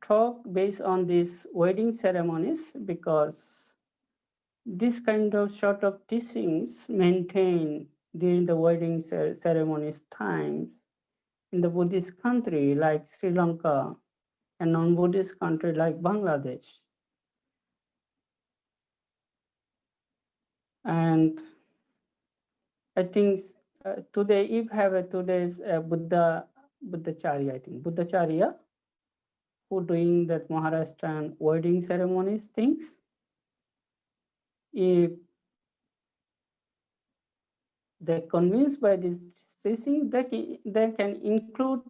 talk based on these wedding ceremonies because this kind of sort of teachings maintained during the wedding ceremonies times in the Buddhist country like Sri Lanka and non-Buddhist country like Bangladesh. And I think today, if have a today's Buddhacharya, I think Buddhacharya, who doing that Maharashtrian wedding ceremonies things. If they're convinced by this teaching, they can include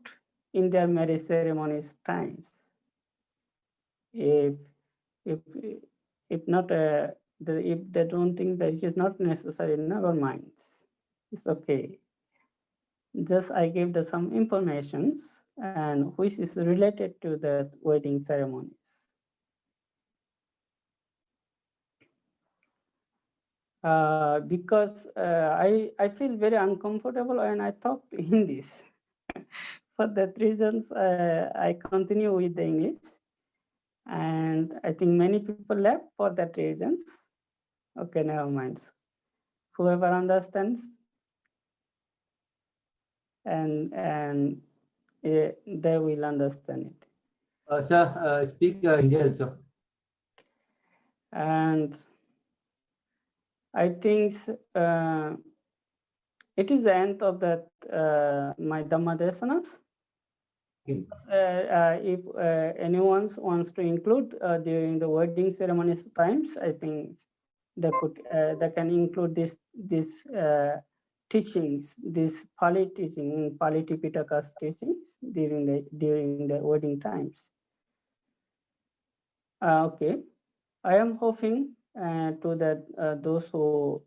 in their marriage ceremonies times. If not, if they don't think that it is not necessary, never mind. It's okay. Just I gave the some informations and which is related to the wedding ceremonies. Because I feel very uncomfortable when I talk in this. For that reasons, I continue with the English. And I think many people left for that reasons. Okay, never mind. Whoever understands and they will understand it. Sir, speak Hindi also. And I think it is the end of that my Dhamma Desanas. If anyone wants to include during the wedding ceremonies times, I think they can include this teachings, this Pali teaching, Pali Tipitaka's teachings during the wedding times. Okay, I am hoping to that those who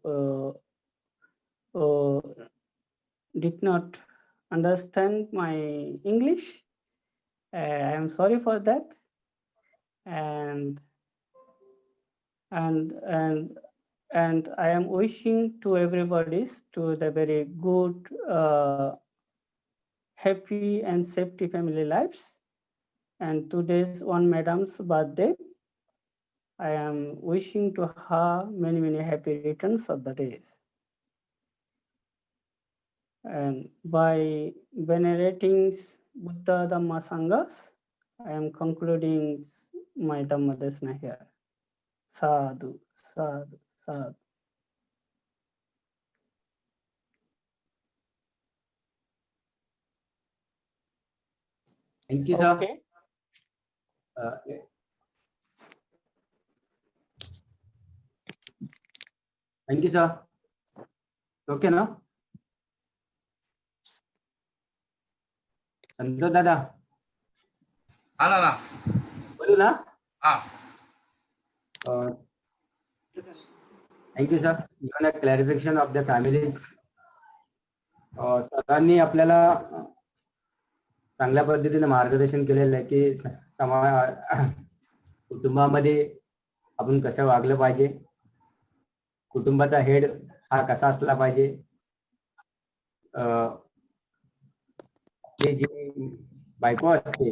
did not understand my English, I am sorry for that, and I am wishing to everybody to the very good, happy and safety family lives. And today's one madam's birthday. I am wishing to her many happy returns of the days. And by venerating Buddha Dhamma Sanghas, I am concluding my Dhamma Desana here. Sadhu, sadhu, sadhu. Thank you, sir. Okay. Thank you, sir. Okay, now. संतोष दादा हा ना बोलू ना हा thank you sir given a clarification of the families. सरांनी आपल्याला चांगल्या पद्धतीने मार्गदर्शन केलेलं आहे की कुटुंबामध्ये आपण कसं वागलं पाहिजे, कुटुंबाचा हेड हा कसा असला पाहिजे, जी बायको असते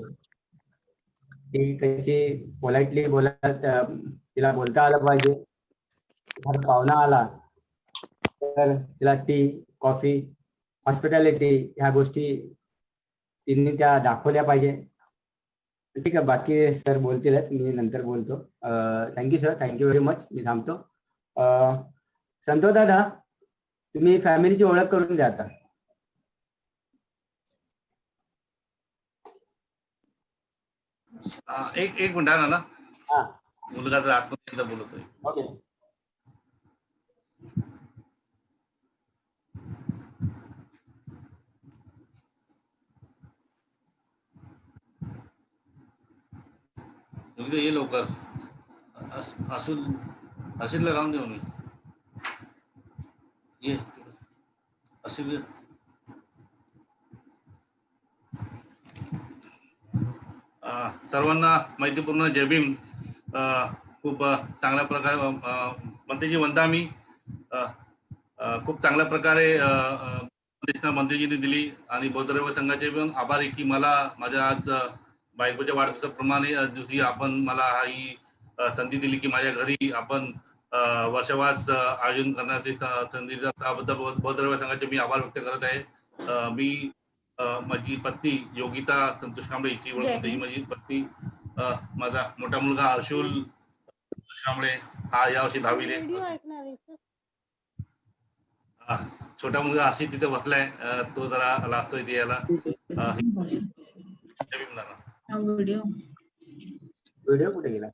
ती कशी पोलाइटली तिला बोलता आलं पाहिजे, पाहुणा आला तर तिला टी कॉफी हॉस्पिटॅलिटी ह्या गोष्टी तिने त्या दाखवल्या पाहिजे. ठीक आहे, बाकी सर बोलतीलच, मी नंतर बोलतो. Thank you sir, thank you very much. मी थांबतो. संतोष दादा तुम्ही फॅमिलीची ओळख करून द्या आता. एक मिनिट ना हा मुलगा तर आतमध्ये एकदा बोलतोय. ओके. तुम्ही ये लवकर असिलला राहून देऊ मी ये असिल सर्वांना मैत्रीपूर्ण जय भीम. खूप चांगल्या प्रकारे मंत्रीजी वंदा मी खूप चांगल्या प्रकारे मंत्रीजींनी दिली आणि बौद्ध रहिवासी संघाचे पण आभार आहे की मला माझ्या आज बायकोच्या वाढदिवसाप्रमाणे दिवशी आपण मला ही संधी दिली की माझ्या घरी आपण वर्षवास आयोजन करण्याची संधी दिली. त्याबद्दल बौद्ध रहिवासी संघाचे मी आभार व्यक्त करत आहे. मी माझी पत्नी योगिता संतोष कांबळे हिची ओळख होते. ही माझी पत्नी. माझा मोठा मुलगा हर्षुल संतोष कांबळे हा यावर्षी 10वी छोटा मुलगा अशी तिथे बसलाय. तो जरा लाजतोय ती याला. व्हिडिओ कुठे गेला?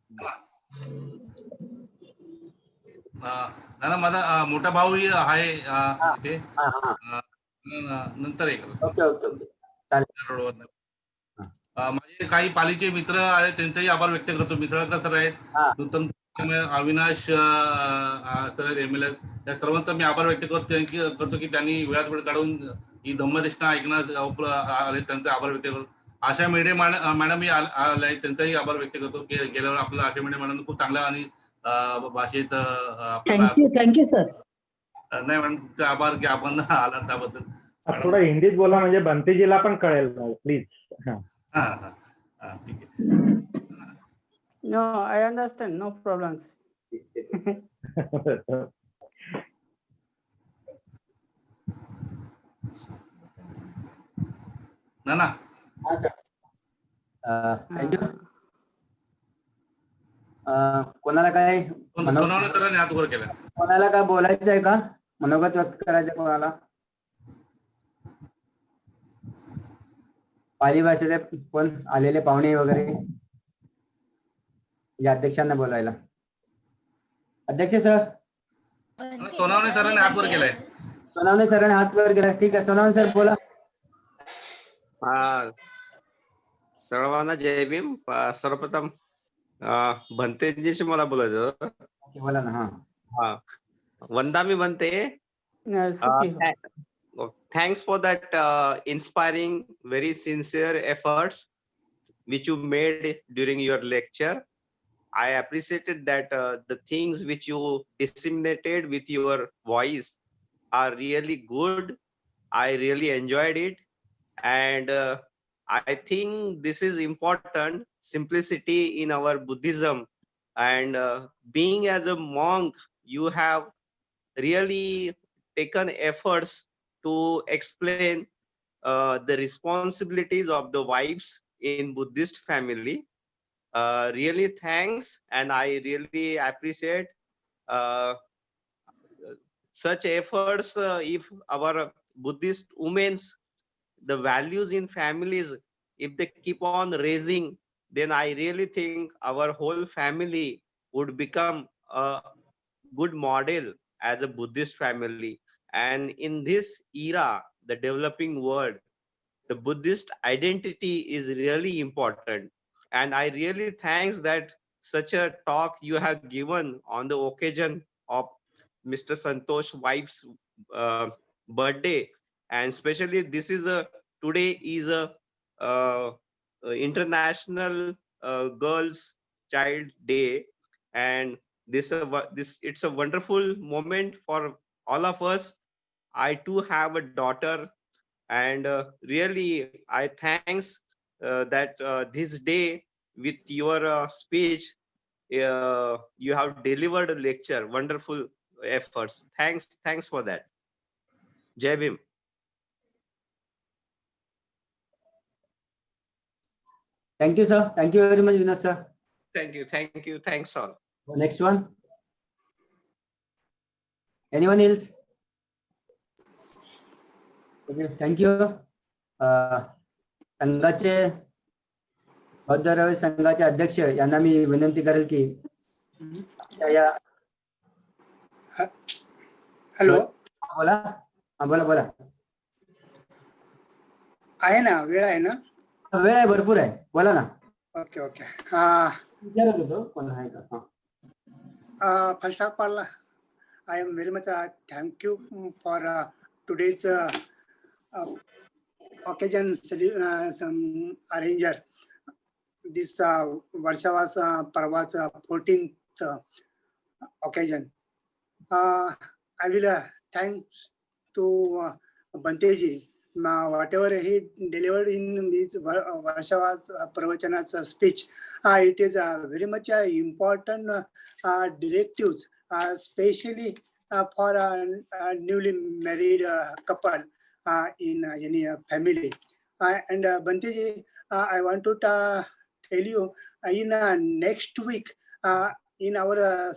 ना माझा मोठा भाऊ आहे इथे. नंतर एक माझे काही पालीचे मित्र आहेत त्यांचाही आभार व्यक्त करतो. मित्राचा सर आहेत, नूतन अविनाश सर MLA, त्या सर्वांचा मी आभार व्यक्त करतो की त्यांनी वेळात वेळ काढून ही धम्मदेशना ऐकण्यास आले. त्यांचा आभार व्यक्त करतो. आशा मेढे मॅडम ही आल्या, त्यांचाही आभार व्यक्त करतो की गेल्यावर आपल्याला आशा मेढे मॅडम खूप चांगला आणि भाषेत थँक्यू सर. नाही मॅडम, तुमचा आभार की आपण आलात त्याबद्दल. थोडं हिंदीत बोला म्हणजे बंतेजीला पण कळेल प्लीज. ठीक आहे. No, I understand. No problems. ना थँक्यू. कोणाला काय सोनवणे सरांनी हात वर केला. कोणाला काय बोलायचं आहे का? मनोगत व्यक्त करायचं कोणाला? पाली भाषेचे कोण आलेले पाहुणे वगैरे या अध्यक्षांना बोलायला. अध्यक्ष सर. सोनवणे सरांनी हात वर केलाय. सोनवणे सरांनी हात वर केलाय. ठीक आहे, सोनवणे सर बोला. सर्वांना जय भीम. सर्वप्रथम भंतेजीशी मला बोलायचं. बोला ना. हा, वंदा मी बनते. Thanks for that inspiring, very sincere efforts which you made during your lecture. I appreciated that the things which you disseminated with your voice are really good. I really enjoyed it. And I think this is important, simplicity in our Buddhism. And being as a monk, you have really taken efforts to explain the responsibilities of the wives in Buddhist family. Really thanks, and I really appreciate such efforts. If our Buddhist women's, the values in families, if they keep on raising, then I really think our whole family would become a good model as a Buddhist family. And in this era, the developing world, the Buddhist identity is really important. And I really thanks that such a talk you have given on the occasion of Mr. Santosh wife's birthday. And especially this is today is a International Girls Child Day. And this it's a wonderful moment for all of us. I too have a daughter, and really I thanks that this day with your speech you have delivered a lecture. Wonderful efforts. Thanks for that. Jai Bhim. Thank you, sir. Thank you very much, Vinod sir. Thank you. Thanks all. Next one. Anyone else? Okay, thank you. संघाचे बौद्ध रहिवासी संघाचे अध्यक्ष यांना मी विनंती करेल की hello. बोला. बोला. आहे ना, वेळ आहे ना? वेळ आहे, भरपूर आहे, बोला ना. ओके. विचारत होतो कोण आहे का? First of all, I am very much thank you for today's occasion, some arranger, this Varshavas Parv's 14th occasion. I will thanks to Banteji, whatever he delivered in this Varshavas Pravachan's speech. It is very much important directives, especially for a newly married couple in any family. And Banteji, I want to tell you, in next week, in our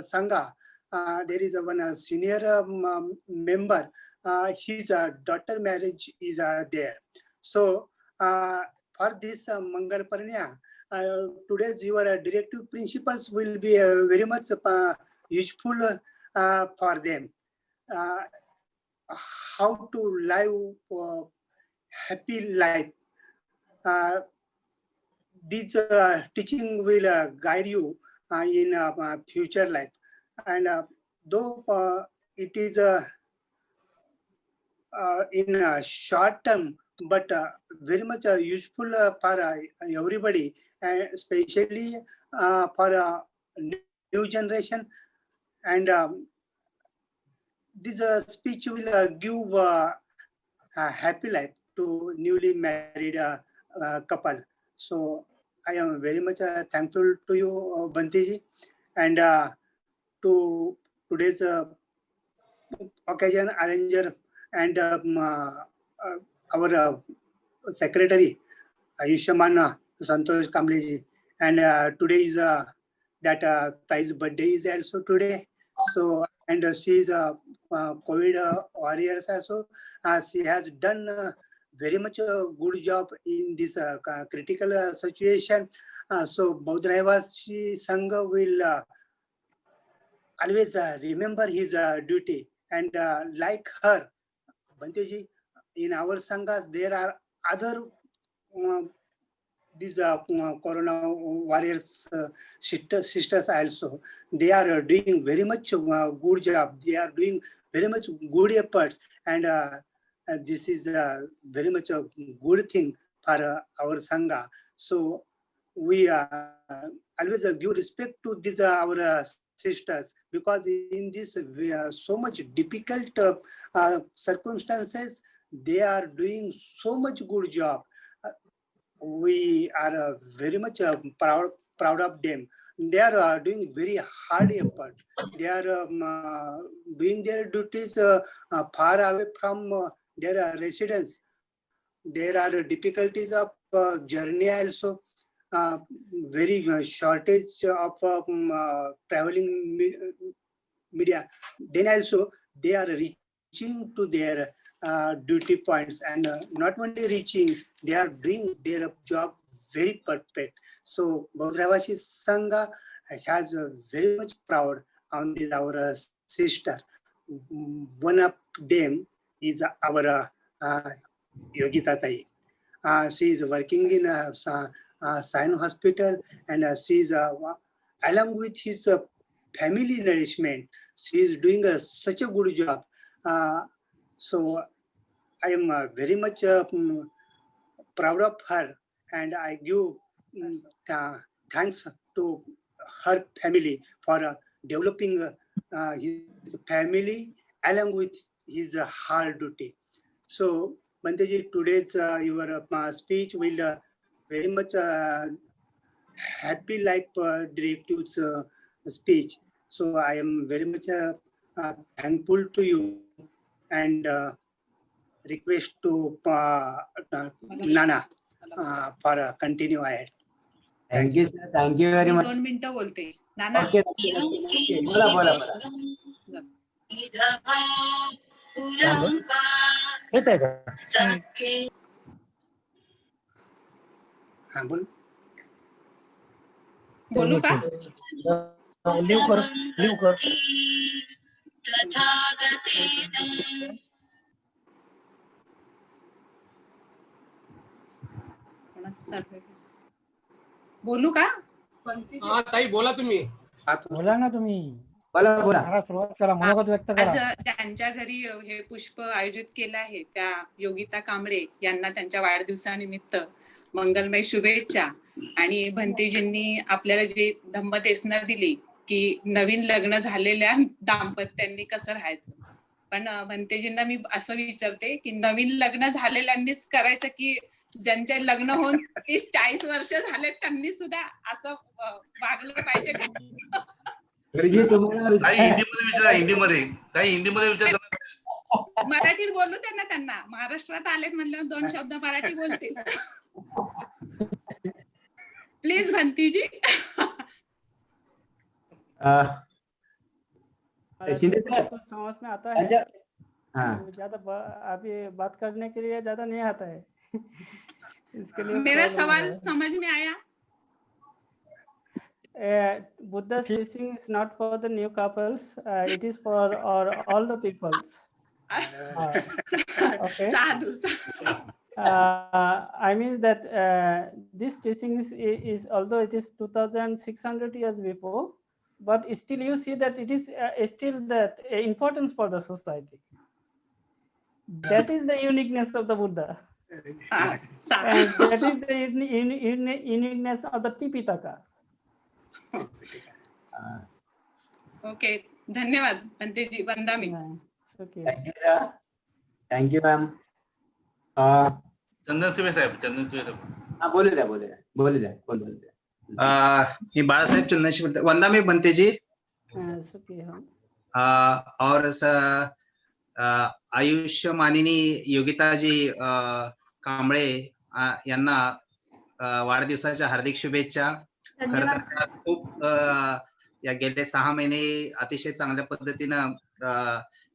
Sangha, there is one senior member, his daughter marriage is there. So for this Mangal Parnya, today's your directive principles will be very much useful for them. How to live happy life. This teaching will guide you in future life. And though it is in a short term, but very much useful for everybody, and especially for new generation. And this speech will give a happy life to newly married couple. So I am very much thankful to you, Banteji, and to today's occasion arranger and our secretary Ayushman Santosh Kambleji. And today is that Thai's birthday is also today. So and she is a COVID warriors also. She has done very much a good job in this critical situation. So Baudraivasi Sangha will always remember his duty, and like her, Banteji, in our sanghas there are other these Corona warriors sisters also. They are doing very much good job. They are doing very much good efforts, and this is very much a good thing for our sangha. So we always give respect to these our sisters, because in this so much difficult circumstances, they are doing so much good job. We are very much proud of them. They are doing very hard effort. They are doing their duties far away from their residence. There are difficulties of journey also. Very shortage of traveling media. Then also they are reaching to their duty points, and not only reaching, they are doing their job very perfect. So Baudraivasi Sangha has very much proud on this our sister. One of them is our Yogita Tai. She is working in Sion Hospital, and she is along with his family nourishment, she is doing such a good job. So I am very much proud of her, and I give thanks to her family for developing his family along with his hard duty. So Banteji, today's your speech will very much happy life directives speech. So I am very much thankful to you, and request to Nana for continue ahead. Thank you, sir. Thank you very much. 2 मिनिटं बोलते नाना. Okay, बोला. येत आहे का? हाँ बोल. बोलू का? लिव कर. बोलू का? हा ताई बोला तुम्ही. बोला ना तुम्ही. बोला. सुरुवात करा, मनोगत व्यक्त करा. आज त्यांच्या घरी हे पुष्प आयोजित केलं आहे त्या योगिता कांबळे यांना त्यांच्या वाढदिवसानिमित्त मंगलमय शुभेच्छा. आणि भंतेजींनी आपल्याला जे धम्मदेसना दिली की नवीन लग्न झालेल्या दाम्पत्यांनी कसं राहायचं. पण भंतेजींना मी असं विचारते की नवीन लग्न झालेल्यांनीच करायचं की ज्यांचे लग्न होऊन 30-40 वर्ष झाले त्यांनी सुद्धा असं वागलं पाहिजे का? गुरुजी तुम्हाला काही हिंदीमध्ये विचारा, हिंदीमध्ये विचार. मराठीत बोलू त्यांना, महाराष्ट्रात आलेत म्हणल्यावर 2 शब्द मराठी बोलतील. प्लीज भंतीजी. शिंदे सर कुछ समझ में आता है? हाँ ज्यादा अभी बात करने के लिए ज्यादा नहीं आता है। इसके लिए मेरा problem सवाल हो रहा है। समझ में आया? Buddha's teaching is not for the new couples, it is for all the peoples. Okay. साधू. I mean that this teaching is although it is 2600 years before, but still you see that it is still that importance for the society. That is the uniqueness of the Buddha. And that is the uniqueness of the Tipitakas. Okay, धन्यवाद भंतेजी. वंदामी. Okay. Thank you ma'am. Chandan Sube साहेब. हाँ बोले द्या कौन बोलते. मी बाळासाहेब चंदनशी बोलते. वंदामी बनते जी. और आयुष्य मानिनी योगिताजी कांबळे यांना वाढदिवसाच्या हार्दिक शुभेच्छा. खरं तर खूप या गेले 6 महिने अतिशय चांगल्या पद्धतीनं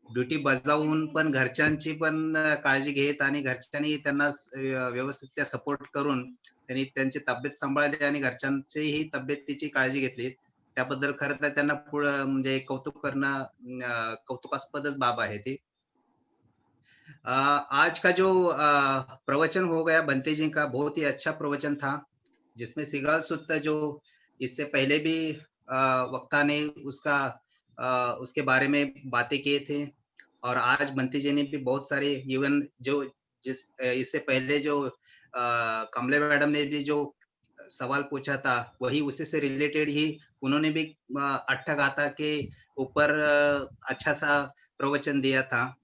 ड्युटी बजावून पण घरच्यांची पण काळजी घेत आणि घरच्यांनी त्यांना व्यवस्थित सपोर्ट करून त्यांनी त्यांची तब्येत सांभाळली आणि घरच्यांचीही तब्येतीची काळजी घेतली. त्याबद्दल खरं तर त्यांना पुढं म्हणजे कौतुक करणं कौतुकास्पदच बाब आहे ती. आज का जो प्रवचन हो गया बंते जी का, बहुत ही अच्छा प्रवचन था, जिसमें सिगाल सुत्त जो इससे पहले भी वक्ता ने उसके बारे में बातें किए थे, और आज बंते जी ने भी बहुत सारे इवन जो इससे पहले जो कमले मैडम ने भी जो सवाल पूछा था वही उसी से रिलेटेड ही उन्होंने भी अट्ठगाथा के ऊपर अच्छा सा प्रवचन दिया था.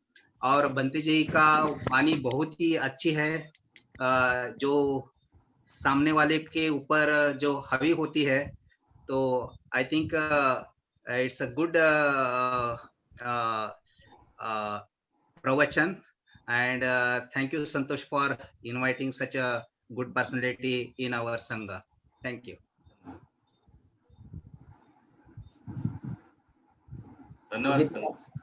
और बंते जी का वाणी बहुत ही अच्छी है, जो सामने वाले के ऊपर जो हावी होती है. तो I think it's a good प्रवचन. And thank you Santosh for inviting such a good personality in our sangha. Thank you. धन्यवाद.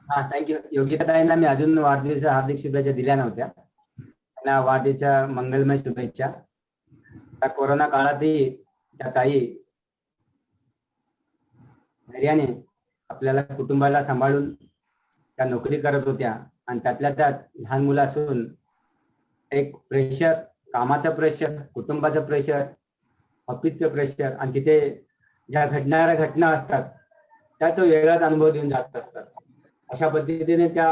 हा थँक्यू. योगिताताईंना मी अजून वाढदिवसाच्या हार्दिक शुभेच्छा दिल्या नव्हत्या. त्यांना वाढदिवसाच्या मंगलमय शुभेच्छा. त्या कोरोना काळातही त्या ताई धैर्याने आपल्याला कुटुंबाला सांभाळून त्या नोकरी करत होत्या, आणि त्यातल्या त्यात लहान मुलं असून एक प्रेशर, कामाचं प्रेशर, कुटुंबाचं प्रेशर, ऑफिसचं प्रेशर, आणि तिथे ज्या घडणाऱ्या घटना असतात त्या तो वेगळाच अनुभव देऊन जात असतात. अशा पद्धतीने त्या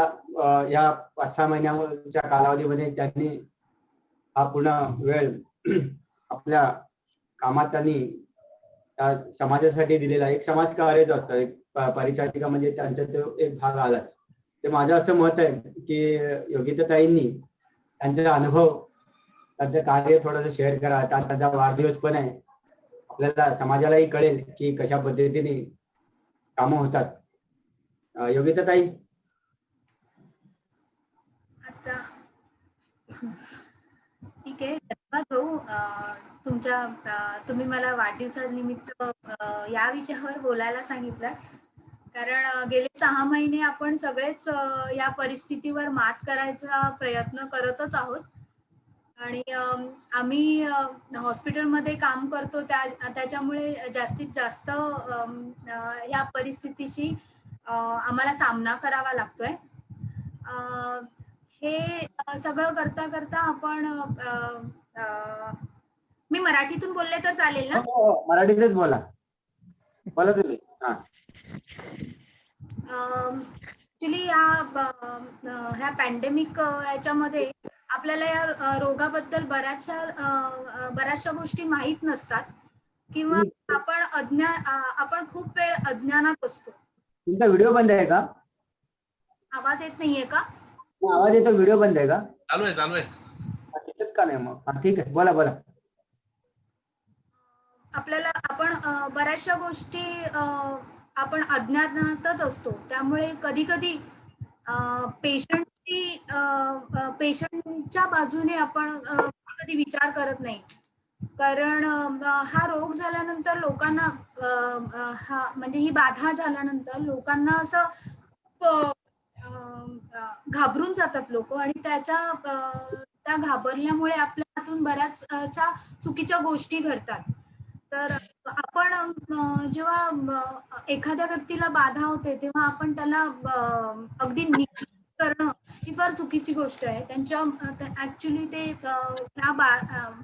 या 5-6 महिन्याच्या कालावधीमध्ये त्यांनी हा पूर्ण वेळ आपल्या कामात आणि समाजासाठी दिलेला एक समाजकार्यच असतं. एक परिचारिका म्हणजे त्यांचा तो एक भाग आलाच. ते माझं असं मत आहे की योगिताताईंनी त्यांचा अनुभव, त्यांचं कार्य थोडंसं शेअर करा. त्यांचा वाढदिवस पण आहे, आपल्याला समाजालाही कळेल की कशा पद्धतीने कामं होतात. योगिताताई. आता ठीक आहे. धन्यवाद भाऊ. तुम्ही मला वाढदिवसानिमित्त या विषयावर बोलायला सांगितलं, कारण गेले 6 महिने आपण सगळेच या परिस्थितीवर मात करायचा प्रयत्न करतच आहोत. आणि आम्ही हॉस्पिटलमध्ये काम करतो, त्याच्यामुळे जास्तीत जास्त या परिस्थितीशी आम्हाला सामना करावा लागतोय. हे सगळं करता करता आपण मी मराठीतून बोलले तर चालेल ना? मराठीतच बोला तुम्ही. ऍक्च्युली ह्या पॅन्डेमिक याच्यामध्ये आपल्याला या रोगाबद्दल बऱ्याचशा गोष्टी माहीत नसतात किंवा आपण खूप वेळ अज्ञानात असतो. तुमचा व्हिडिओ बंद आहे का? आवाज येत नाहीये का? आवाज येतो, व्हिडिओ बंद आहे का? चालू आहे चालू आहे. दिसत का नाही मग? हा, ठीक आहे, बोला बोला. आपण बऱ्याचशा गोष्टी आपण अज्ञानातच असतो. त्यामुळे कधी कधी पेशंटच्या बाजूने आपण कधी विचार करत नाही. कारण हा रोग झाल्यानंतर लोकांना म्हणजे ही बाधा झाल्यानंतर लोकांना असं खूप घाबरून जातात लोक आणि त्या घाबरल्यामुळे आपल्या हातून बऱ्याचशा चुकीच्या गोष्टी घडतात. तर आपण जेव्हा एखाद्या व्यक्तीला बाधा होते तेव्हा आपण त्याला अगदी करणं ही फार चुकीची गोष्ट आहे. त्यांच्या ऍक्च्युली ते ह्या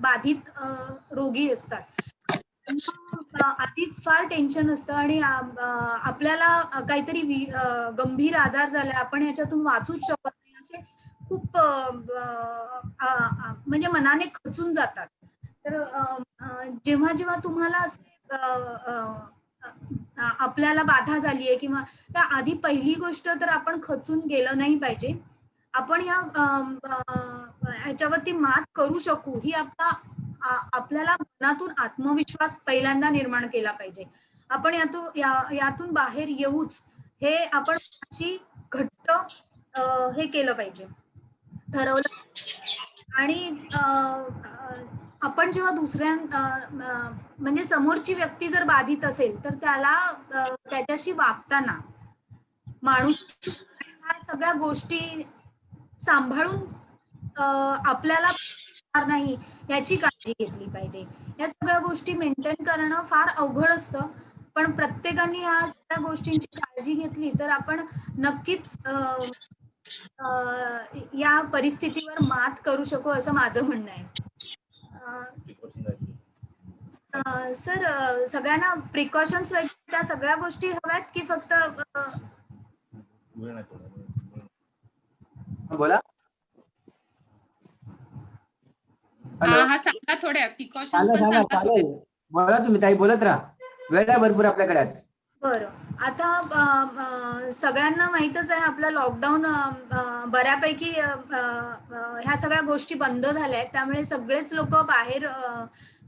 बाधित रोगी असतात. आधीच फार टेन्शन असतं आणि आपल्याला काहीतरी गंभीर आजार झाला, आपण याच्यातून वाचूच शकत नाही असे खूप म्हणजे मनाने खचून जातात. तर जेव्हा जेव्हा तुम्हाला आपल्याला बाधा झाली आहे किंवा त्या आधी पहिली गोष्ट तर आपण खचून गेलं नाही पाहिजे. आपण ह्याच्यावरती मात करू शकू ही आपल्याला मनातून आत्मविश्वास पहिल्यांदा निर्माण केला पाहिजे. आपण यातून बाहेर येऊच हे आपण अशी घट्ट हे केलं पाहिजे, ठरवलं. आणि आपण जेव्हा म्हणजे समोरची व्यक्ती जर बाधित असेल तर त्याला त्याच्याशी वागताना माणूस ह्या सगळ्या गोष्टी सांभाळून आपल्याला नाही याची काळजी घेतली पाहिजे. या सगळ्या गोष्टी मेंटेन करणं फार अवघड असतं, पण प्रत्येकाने या सगळ्या गोष्टींची काळजी घेतली तर आपण नक्कीच या परिस्थितीवर मात करू शकू असं माझं म्हणणं आहे. सर, सगळ्यांना प्रिकॉशन्स वगैरे त्या सगळ्या गोष्टी हव्यात की फक्त बोला. हा सांगा थोड्या प्रिकॉशन पण सांगा थोड्या. बोला तुम्ही ताई, बोलत राहा, वेळ आहे भरपूर आपल्याकडे आज. बरं. आता सगळ्यांना माहीतच आहे आपलं लॉकडाऊन बऱ्यापैकी ह्या सगळ्या गोष्टी बंद झाल्या आहेत. त्यामुळे सगळेच लोक बाहेर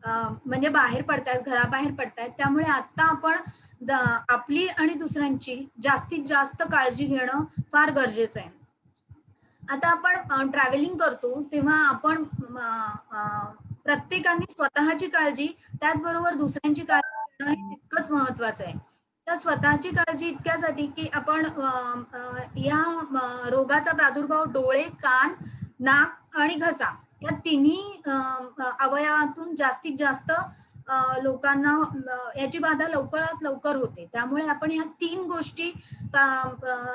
म्हणजे बाहेर पडतायत, घराबाहेर पडतायत. त्यामुळे आता आपण आपली आणि दुसऱ्यांची जास्तीत जास्त काळजी घेणं फार गरजेचं आहे. आता आपण ट्रॅव्हलिंग करतो तेव्हा आपण प्रत्येकाने स्वतःची काळजी त्याचबरोबर दुसऱ्यांची काळजी घेणं हे तितकंच महत्वाचं आहे. तर स्वतःची काळजी इतक्यासाठी की आपण या रोगाचा प्रादुर्भाव डोळे, कान, नाक आणि घसा या तिन्ही अवयवातून जास्तीत जास्त लोकांना याची बाधा लवकरात लवकर होते. त्यामुळे आपण ह्या 3 गोष्टी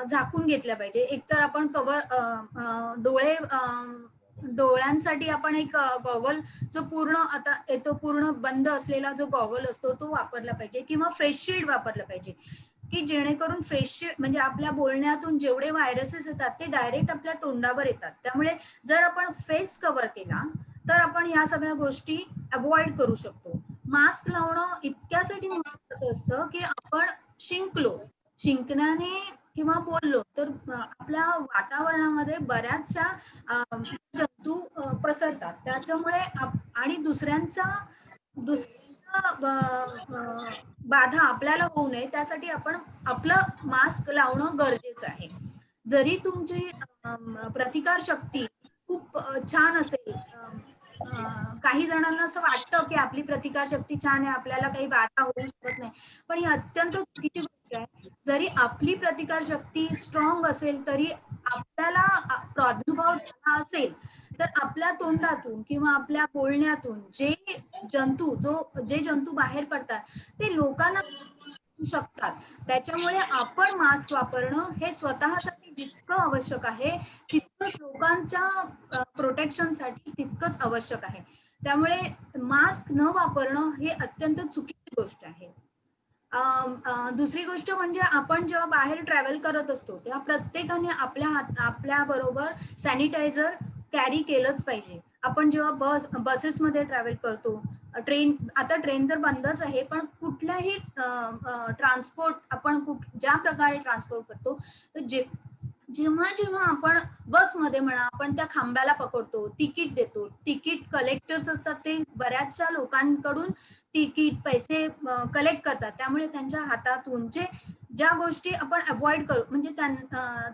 झाकून घेतल्या पाहिजे. एकतर आपण डोळ्यांसाठी आपण एक गॉगल जो पूर्ण आता येतो पूर्ण बंद असलेला जो गॉगल असतो तो वापरला पाहिजे किंवा फेस शिल्ड वापरलं पाहिजे की जेणेकरून फेस शिल्ड म्हणजे आपल्या बोलण्यातून जेवढे व्हायरसेस येतात ते डायरेक्ट आपल्या तोंडावर येतात. त्यामुळे जर आपण फेस कव्हर केला तर आपण ह्या सगळ्या गोष्टी अवॉइड करू शकतो. मास्क लावणं इतक्यासाठी महत्वाचं असतं की आपण शिंकण्याने किंवा बोललो तर आपल्या वातावरणामध्ये बऱ्याचशा जंतू पसरतात. त्याच्यामुळे आणि दुसऱ्यांचा बाधा आपल्याला होऊ नये त्यासाठी आपण आपलं मास्क लावणं गरजेचं आहे. जरी तुमची प्रतिकार शक्ती खूप छान असेल, काही जणांना असं वाटतं की आपली प्रतिकार शक्ती छान आहे, आपल्याला काही बाधा होऊ शकत नाही, पण ही अत्यंत चुकीची गोष्ट आहे. जरी आपली प्रतिकार शक्ती स्ट्रॉंग असेल तरी आपल्याला प्रादुर्भाव झाला असेल तर आपल्या तोंडातून किंवा आपल्या बोलण्यातून जे जंतू बाहेर पडतात ते लोकांना शकतात. त्याच्यामुळे आपण मास्क वापरणं हे स्वतःसाठी जितकं आवश्यक आहे तितकंच लोकांच्या प्रोटेक्शनसाठी तितकंच आवश्यक आहे. त्यामुळे मास्क न वापरणं हे अत्यंत चुकीची गोष्ट आहे. दुसरी गोष्ट म्हणजे आपण जेव्हा बाहेर ट्रॅव्हल करत असतो तेव्हा प्रत्येकाने आपल्या बरोबर सॅनिटायझर कॅरी केलंच पाहिजे. आपण जेव्हा बसेसमध्ये ट्रॅव्हल करतो, आता ट्रेन तर बंदच आहे, पण कुठल्याही ट्रान्सपोर्ट आपण ज्या प्रकारे ट्रान्सपोर्ट करतो, तर जेव्हा जेव्हा आपण बसमध्ये म्हणा, आपण त्या खांब्याला पकडतो, तिकीट देतो, तिकीट कलेक्टर्स असतात ते बऱ्याचशा लोकांकडून तिकीट पैसे कलेक्ट करतात. त्यामुळे त्यांच्या हातातून ज्या गोष्टी आपण अवॉइड करू, म्हणजे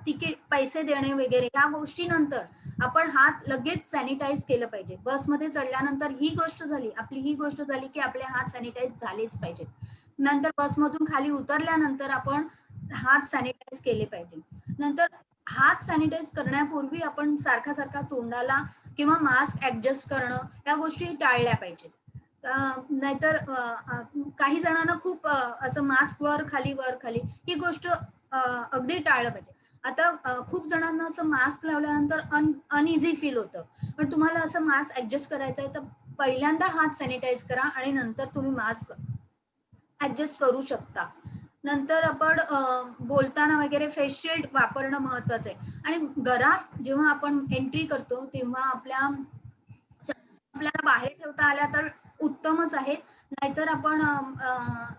तिकीट पैसे देणे वगैरे या गोष्टीनंतर आपण हात लगेच सॅनिटाईज केलं पाहिजे. बसमध्ये चढल्यानंतर ही गोष्ट झाली की आपले हात सॅनिटाईज झालेच पाहिजेत. नंतर बसमधून खाली उतरल्यानंतर आपण हात सॅनिटाईज केले पाहिजे. नंतर हात सॅनिटाईज करण्यापूर्वी आपण सारखा तोंडाला किंवा मास्क ऍडजस्ट करणं या गोष्टी टाळल्या पाहिजेत. नाहीतर काही जणांना खूप असं मास्क वर खाली ही गोष्ट अगदी टाळलं पाहिजे. आता खूप जणांना असं मास्क लावल्यानंतर अनइझी फील होतं, पण तुम्हाला असं मास्क ऍडजस्ट करायचं आहे तर पहिल्यांदा हात सॅनिटाईज करा आणि नंतर तुम्ही मास्क ऍडजस्ट करू शकता. नंतर आपण बोलताना वगैरे फेस शिल्ड वापरणं महत्वाचं आहे. आणि घरात जेव्हा आपण एंट्री करतो तेव्हा आपल्याला बाहेर ठेवता आल्या तर उत्तमच आहे. नाहीतर आपण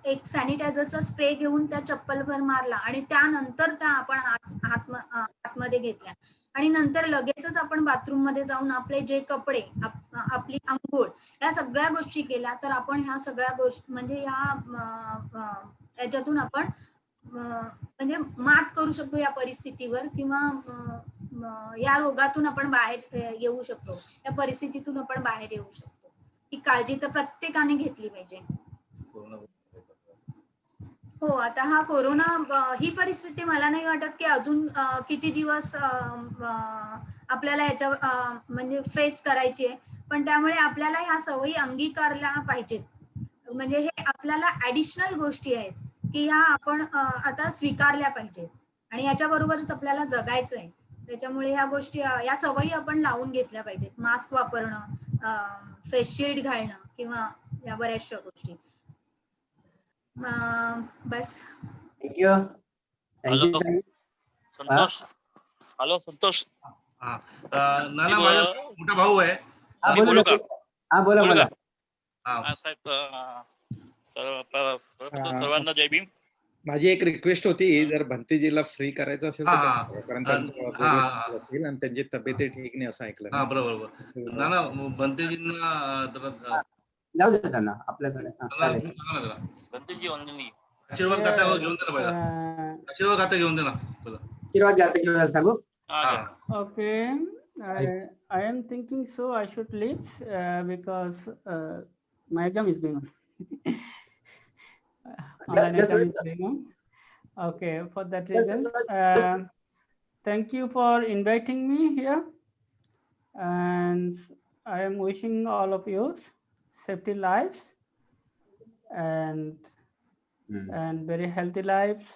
एक सॅनिटायझरचा स्प्रे घेऊन त्या चप्पलवर मारला आणि त्यानंतर त्या आपण आतमध्ये घेतल्या आणि नंतर लगेचच आपण बाथरूम मध्ये जाऊन आपले जे कपडे, आपली अंघोळ या सगळ्या गोष्टी केल्या तर आपण ह्या सगळ्या गोष्टी म्हणजे याच्यातून आपण म्हणजे मात करू शकतो या परिस्थितीवर, किंवा या रोगातून आपण बाहेर येऊ शकतो, या परिस्थितीतून आपण बाहेर येऊ शकतो. ही काळजी तर प्रत्येकाने घेतली पाहिजे. हो, आता हा कोरोना ही परिस्थिती मला नाही वाटत की अजून किती दिवस आपल्याला ह्याच्या म्हणजे फेस करायची आहे, पण त्यामुळे आपल्याला ह्या सवयी अंगीकारल्या पाहिजेत. म्हणजे हे आपल्याला ऍडिशनल गोष्टी आहेत की ह्या आपण आता स्वीकारल्या पाहिजेत आणि याच्याबरोबरच आपल्याला जगायचं आहे. त्याच्यामुळे ह्या गोष्टी, या सवयी आपण लावून घेतल्या पाहिजेत. मास्क वापरणं, फेस शिल्ड घालणं किंवा या बऱ्याचशा गोष्टी. बस. थँक्यू. संतोष. हॅलो संतोष. नाना माझा मोठा भाऊ आहे. बोलू का? बोला. साहेब सर्वांना जय भीम. माझी एक रिक्वेस्ट होती, जर भंतेजीला फ्री करायचं असेल तर कारण त्यांचं असेल आणि त्यांची तब्येत ठीक नाही असं ऐकलं. हा बरोबर. नाना भंतेजींना जाऊ दे त्यांना आपल्याकडे. भंतेजी वंदनी आशीर्वाद खाता घेऊन दे ना पहिला. आशीर्वाद खाता घेऊन दे ना पहिला. आशीर्वाद घ्या सांगू. Okay, I am thinking so I should leave because my exam is going on. Online exam is going on. Okay, for that reason, thank you for inviting me here, and I am wishing all of you safety lives and very healthy lives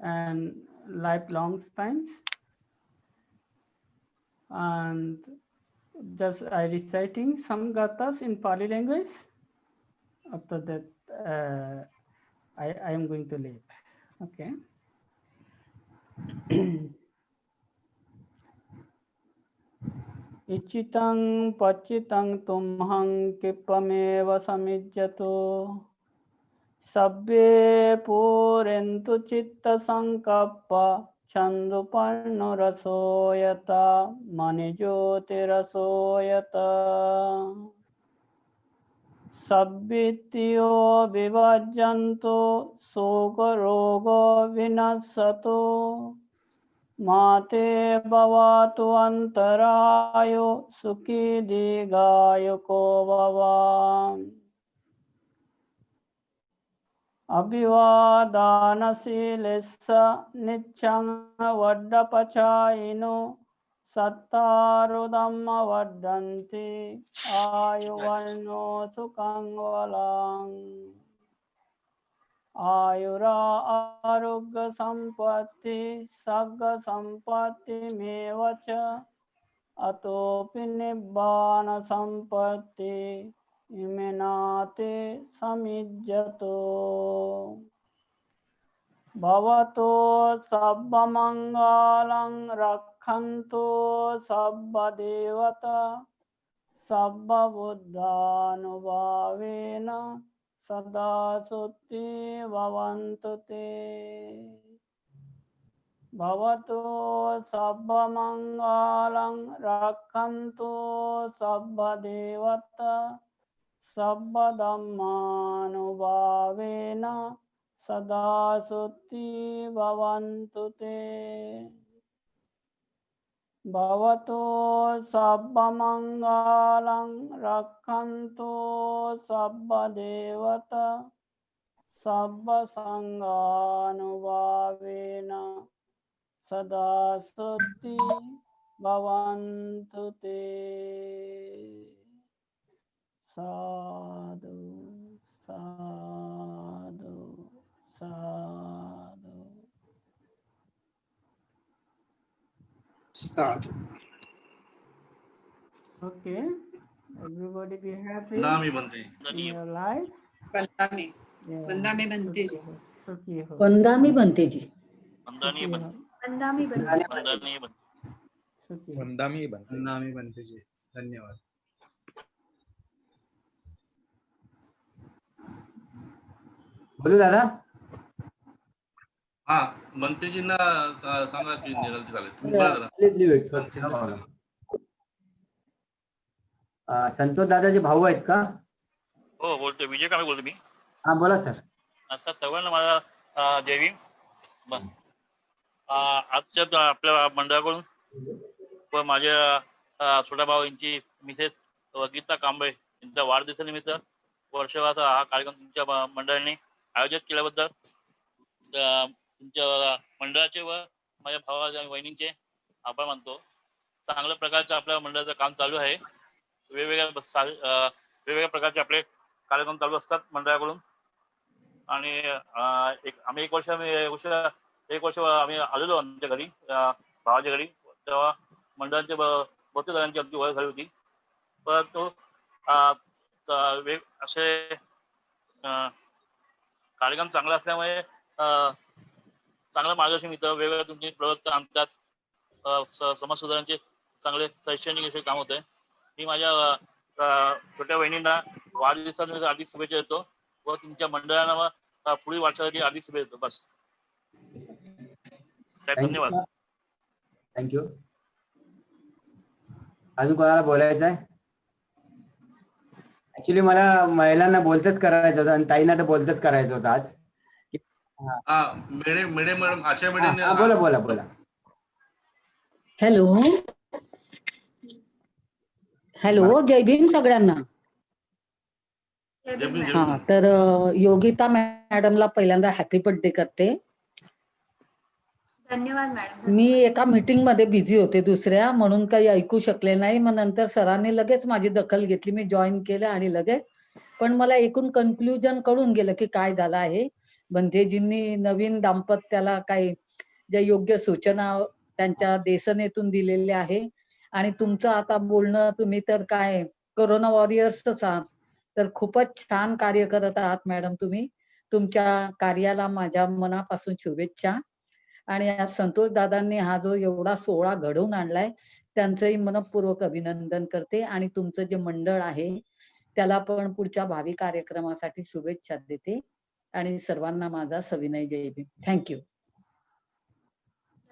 and lifelong times. And just I reciting some gathas in Pali language. After that, I am going to leave. Okay. Ichitang pachitang tumhang kippamev samijjato sabbe purentu chitta sankappa Chanduparno rasoyata manijyote rasoyata sabbityo vivajjanto soga roga vinassato mate bhavatu antarayo sukhi digayuko bhavam Abhivadanasilessa niccang vaddapachayino sattaro dhamma vaddanti ayuvarno sukhang valang ayura arugga sampatti sagga sampatti mevacha atopi nibbana sampatti इमेनाते समिज्जतो भवतो सर्वमङ्गलं रक्षन्तु सर्वदेवता सर्वबुद्धानुभावेन सदा सुखी भवन्तु ते भवतो सर्वमङ्गलं रक्षन्तु सर्वदेवता सर्वधर्मानुभावेन सदा सुखी भवन्तु ते भवतो सर्वमङ्गलं रक्षन्तु सर्वदेवता सर्वसङ्गानुभावेन सदा सुखी भवन्तु ते साधु साधु साधु साधु. Okay, everybody be happy वंदामी बनते in your lives. वंदामी Yeah. वंदामी बनतेजी. सुखी हो. वंदामी बनतेजी. वंदनीय सुखी बनते हो. वंदामी बनते. वंदनीय बनते सुखी हो. वंदामी बनते. वंदामी बनते जी. धन्यवाद. बोलू दादा. हा बनतेजींना सांगा की निरंती झाले. तुम्ही बोला जरा. संतोष दादाचे भाऊ आहेत का? हो बोलतो विजय कांबळे बोलतो मी. हा बोला सर. असं सर्वांना माझा जय भीम. आजच्या आपल्या मंडळाकडून व माझ्या छोट्या भाऊ यांची मिसेस गीता कांबळे यांचा वाढदिवसानिमित्त वर्षभराचा हा कार्यक्रम तुमच्या मंडळाने आयोजित केल्याबद्दल तुमच्या मंडळाचे व माझ्या भावाच्या वहिनींचे आभार मानतो. चांगल्या प्रकारचं आपल्या मंडळाचं काम चालू आहे. वेगवेगळ्या प्रकारचे आपले कार्यक्रम चालू असतात मंडळाकडून. आणि आम्ही एक वर्ष आम्ही आलेलो आमच्या घरी भावाच्या घरी. तेव्हा मंडळांचे बहुतेक जणांची आमची ओळख झाली होती. परंतु असे कार्यक्रम चांगला असल्यामुळे चांगलं मार्गदर्शन मिळतं. वेगवेगळ्या तुमचे प्रवक्ता आणतात. समाज सुधारणांचे चांगले शैक्षणिक असे काम होत आहे. मी माझ्या छोट्या बहिणींना वाढदिवसानिमित्त हार्दिक शुभेच्छा देतो व तुमच्या मंडळाला पुढील वाटचालीसाठी हार्दिक शुभेच्छा देतो. बस साहेब धन्यवाद. थँक्यू. अजून कोणाला बोलायचं आहे? ऍक्च्युली मला महिलांना बोलतच करायचं होतं आणि ताईंना तर बोलतच करायचं होतं आज. मॅडम आशा मॅडम बोला बोला बोला. हॅलो हॅलो जय भीम सगळ्यांना. हा तर योगिता मॅडमला पहिल्यांदा हॅपी बर्थडे करते. धन्यवाद मॅडम. मी एका मीटिंग मध्ये बिझी होते दुसऱ्या, म्हणून काही ऐकू शकले नाही. मग नंतर सरांनी लगेच माझी दखल घेतली. मी जॉईन केलं आणि लगेच पण मला एकूण कन्क्लुजन कळून गेलं की काय झालं आहे. बंधेजींनी नवीन दाम्पत्याला काही ज्या योग्य सूचना त्यांच्या देसनेतून दिलेल्या आहे. आणि तुमचं आता बोलणं, तुम्ही तर काय कोरोना वॉरियर्सच आहात, तर खूपच छान कार्य करत आहात मॅडम तुम्ही. तुमच्या कार्याला माझ्या मनापासून शुभेच्छा. आणि आज संतोष दादांनी हा जो एवढा सोहळा घडवून आणलाय त्यांचंही मनपूर्वक अभिनंदन करते. आणि तुमचं जे मंडळ आहे त्याला पण पुढच्या भावी कार्यक्रमासाठी शुभेच्छा देते. आणि सर्वांना माझा सविनय जय भीम. थँक्यू.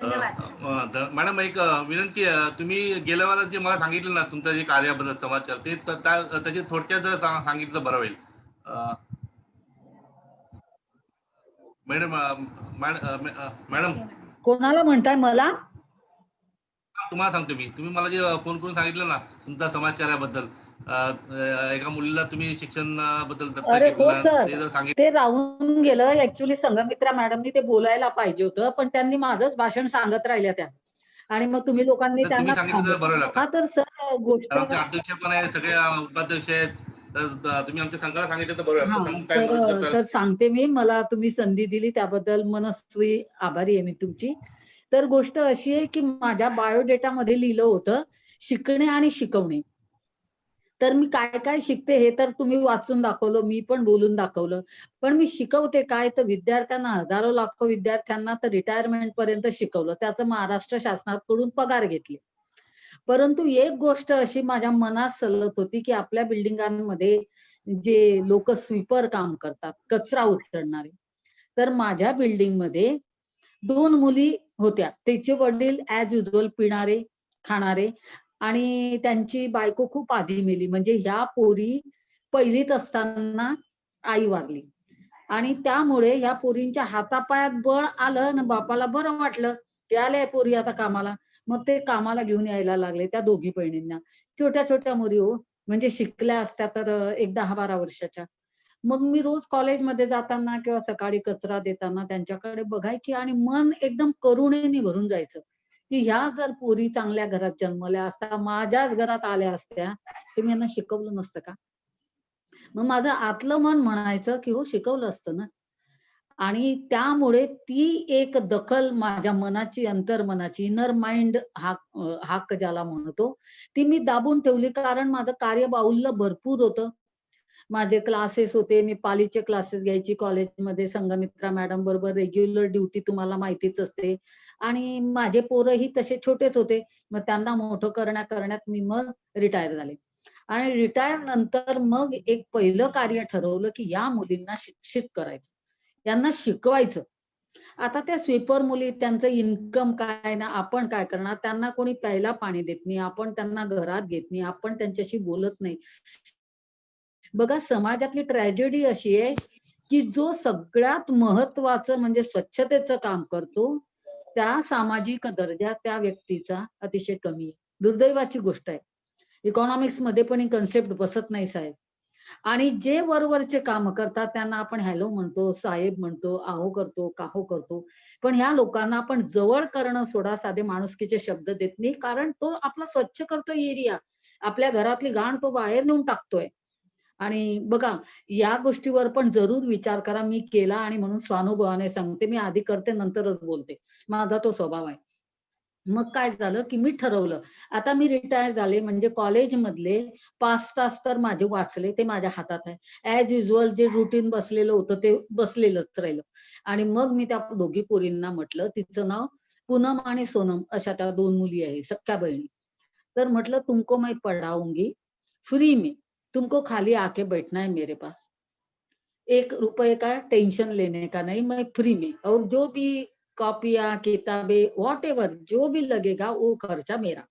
मॅडम एक विनंती आहे. तुम्ही गेल्या वेळेला जे मला सांगितलं ना तुमचं जे कार्याबद्दल समाचार ते त्याची थोडक्यात जर सांगितलं तर बरं होईल. मॅडम कोणाला म्हणताय? मला तुम्हाला सांगतो मी. तुम्ही मला जे फोन करून सांगितलं ना तुमचा समाचाराबद्दल, एका मुलीला तुम्ही शिक्षण बद्दल अरे हो सर, ते राहून गेलं. ऍक्च्युली संघमित्रा मॅडमनी ते बोलायला पाहिजे होतं, पण त्यांनी माझंच भाषण सांगत राहिल्या त्या. आणि मग तुम्ही लोकांनी त्यांना हा तर सर गोष्ट अध्यक्ष पण आहे, सगळे उपाध्यक्ष आहेत, तुम्ही आमच्या संघाला सांगितलं तर बरोबर. सर सांगते मी. मला तुम्ही संधी दिली त्याबद्दल मनस्वी आभारी आहे मी तुमची. तर गोष्ट अशी आहे की माझ्या बायोडेटामध्ये लिहिलं होतं शिकणे आणि शिकवणे. तर मी काय काय शिकते हे तर तुम्ही वाचून दाखवलं, मी पण बोलून दाखवलं. पण मी शिकवते काय, तर विद्यार्थ्यांना, हजारो लाखो विद्यार्थ्यांना तर रिटायरमेंट पर्यंत शिकवलं. त्याचं महाराष्ट्र शासनाकडून पगार घेतले. परंतु एक गोष्ट अशी माझ्या मनात सलत होती, की आपल्या बिल्डिंगांमध्ये जे लोक स्वीपर काम करतात, कचरा उचलणारे, तर माझ्या बिल्डिंगमध्ये 2 मुली होत्या. त्याचे वडील ॲज युजुअल पिणारे, खाणारे आणि त्यांची बायको खूप आधी मेली. म्हणजे ह्या पोरी पहिलीत असताना आई वारली आणि त्यामुळे ह्या पोरींच्या हातापायात बळ आलं आणि बापाला बरं वाटलं, की आल्या पोरी आता कामाला. मग ते कामाला घेऊन यायला लागले त्या दोघी बहिणींना. छोट्या-छोट्या मुली हो, म्हणजे शिकल्या असत्या तर एक 10-12 वर्षाच्या. मग मी रोज कॉलेजमध्ये जाताना किंवा सकाळी कचरा देताना त्यांच्याकडे बघायची आणि मन एकदम करुणेने भरून जायचं, की ह्या जर पोरी चांगल्या घरात जन्मल्या असत्या, माझ्याच घरात आल्या असत्या, तर मी यांना शिकवलं नसतं का? मग माझं आतलं मन म्हणायचं, की हो शिकवलं असतं ना. आणि त्यामुळे ती एक दखल माझ्या मनाची, अंतर्मनाची, इनर माइंड हाक ज्याला म्हणतो, ती मी दाबून ठेवली. कारण माझं कार्यबाहुल्य भरपूर होतं. माझे क्लासेस होते, मी पालीचे क्लासेस घ्यायची कॉलेजमध्ये, संघमित्रा मॅडम बरोबर रेग्युलर ड्युटी तुम्हाला माहितीच असते. आणि माझे पोरंही तसे छोटेच होते. मग त्यांना मोठं करण्यात मी मग रिटायर झाले. आणि रिटायर नंतर मग एक पहिलं कार्य ठरवलं, की या मुलींना शिक्षित करायचं. यांना शिकवायचं. आता त्या स्वीपर मुली, त्यांचं इन्कम काय ना, आपण काय करणार? त्यांना कोणी प्यायला पाणी देत नाही, आपण त्यांना घरात घेत नाही, आपण त्यांच्याशी बोलत नाही. बघा समाजातली ट्रॅजेडी अशी आहे, की जो सगळ्यात महत्वाचं म्हणजे स्वच्छतेचं काम करतो, त्या सामाजिक दर्जा त्या व्यक्तीचा अतिशय कमी आहे. दुर्दैवाची गोष्ट आहे. इकॉनॉमिक्स मध्ये पण ही कन्सेप्ट बसत नाही साहेब. आणि जे वरवरचे काम करतात त्यांना आपण हॅलो म्हणतो, साहेब म्हणतो, आहो करतो, काहो करतो. पण ह्या लोकांना आपण जवळ करणं सोडा, साधे माणुसकीचे शब्द देत नाही. कारण तो आपला स्वच्छ करतोय एरिया. आपल्या घरातली घाण तो बाहेर नेऊन टाकतोय. आणि बघा, या गोष्टीवर पण जरूर विचार करा. मी केला आणि म्हणून स्वानुभवाने सांगते. मी आधी करते नंतरच बोलते. माझा तो स्वभाव आहे. मग काय झालं, की मी ठरवलं. आता मी रिटायर झाले म्हणजे कॉलेजमधले 5 तास तर माझे वाचले, ते माझ्या हातात आहे. ॲज युजुअल जे रुटीन बसलेलं होतं ते बसलेलंच राहिलं. आणि मग मी त्या दोघी पोरींना म्हटलं, तिचं नाव पूनम आणि सोनम अशा त्या 2 मुली आहे, सख्या बहिणी. तर म्हटलं, "तुमको मैं पढ़ाऊंगी फ्री में. तुमको खाली आके बैठना है मेरे पास. ₹1 का टेंशन लेने का नहीं, मैं फ्री में और जो भी कॉपियाँ, किताबें, व्हॉटएव्हर जो भी लगेगा वो खर्चा मेरा."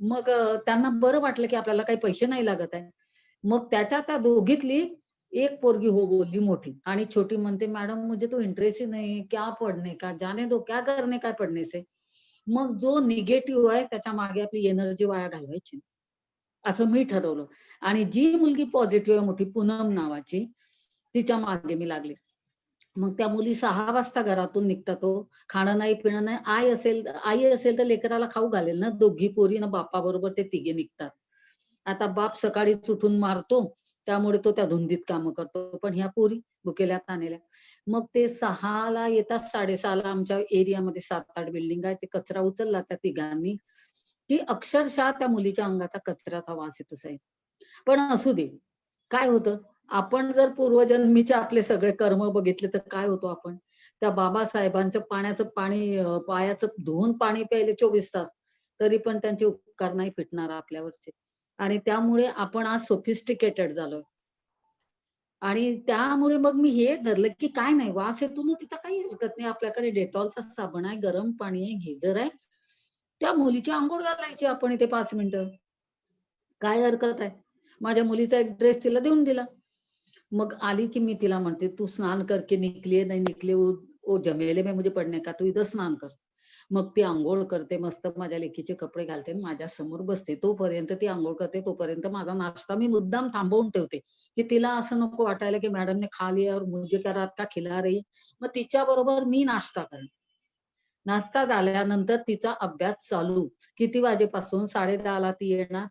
मग त्यांना बरं वाटलं, की आपल्याला काही पैसे नाही लागत आहे. मग त्याच्या त्या दोघीतली एक पोरगी हो बोलली मोठी आणि छोटी म्हणते, "मॅडम मुझे तो इंटरेस्ट ही नहीं है, क्या पढ़ने का? जाने दो, क्या करने का पढ़ने से?" मग जो निगेटिव्ह आहे त्याच्या मागे आपली एनर्जी वाया घालवायची नाही. असं मी ठरवलं. आणि जी मुलगी पॉझिटिव्ह आहे मोठी पूनम नावाची, तिच्या मागे मी लागले. मग त्या मुली 6 वाजता घरातून निघतात हो. खाणं नाही, पिणं नाही. आई असेल तर लेकराला खाऊ घालेल ना. दोघी पोरी ना बापाबरोबर ते तिघे निघतात. आता बाप सकाळीच उठून मारतो, त्यामुळे तो त्या धुंदीत कामं करतो. पण ह्या पोरी भुकेल्या ताणलेल्या. मग ते 6ला येतात, 6:30ला आमच्या एरियामध्ये 7-8 बिल्डिंग आहे. ते कचरा उचलला त्या तिघांनी, की अक्षरशः त्या मुलीच्या अंगाचा कचऱ्याचा वास येतो साहेब. पण असू दे. काय होतं, आपण जर पूर्वजन्मीचे आपले सगळे कर्म बघितले तर काय होतो आपण? त्या बाबासाहेबांचं पाण्याचं पाणी पायाचं धुवून पाणी प्यायले 24 तास, तरी पण त्यांचे उपकार नाही फिटणार आपल्यावरचे. आणि त्यामुळे आपण आज सोफिस्टिकेटेड झालोय. आणि त्यामुळे मग मी हे ठरलं, की काय नाही वास येतो ना तिथं काही हरकत नाही. आपल्याकडे डेटॉलचा साबण आहे, गरम पाणी आहे, गीझर आहे. त्या मुलीची अंघोळ घालायची आपण इथे 5 मिनिटं. काय हरकत आहे? माझ्या मुलीचा एक ड्रेस तिला देऊन दिला. मग आली की मी तिला म्हणते, "तू स्नान करके निकली है, नहीं निकली वो झमेले में मुझे पड़ने का, तू इथं स्नान कर." मग ती अंघोळ करते, मस्त माझ्या लेकीचे कपडे घालते आणि माझ्या समोर बसते. तोपर्यंत ती अंघोळ करते, तोपर्यंत माझा नाश्ता मी मुद्दाम थांबवून ठेवते, की तिला असं नको वाटायला, की मॅडम ने खा लिया और मुझे क्या रात का खिला रही है. मग तिच्याबरोबर मी नाश्ता करते. नाश्ता झाल्यानंतर तिचा अभ्यास चालू. किती वाजेपासून 10:30ला ती येणार.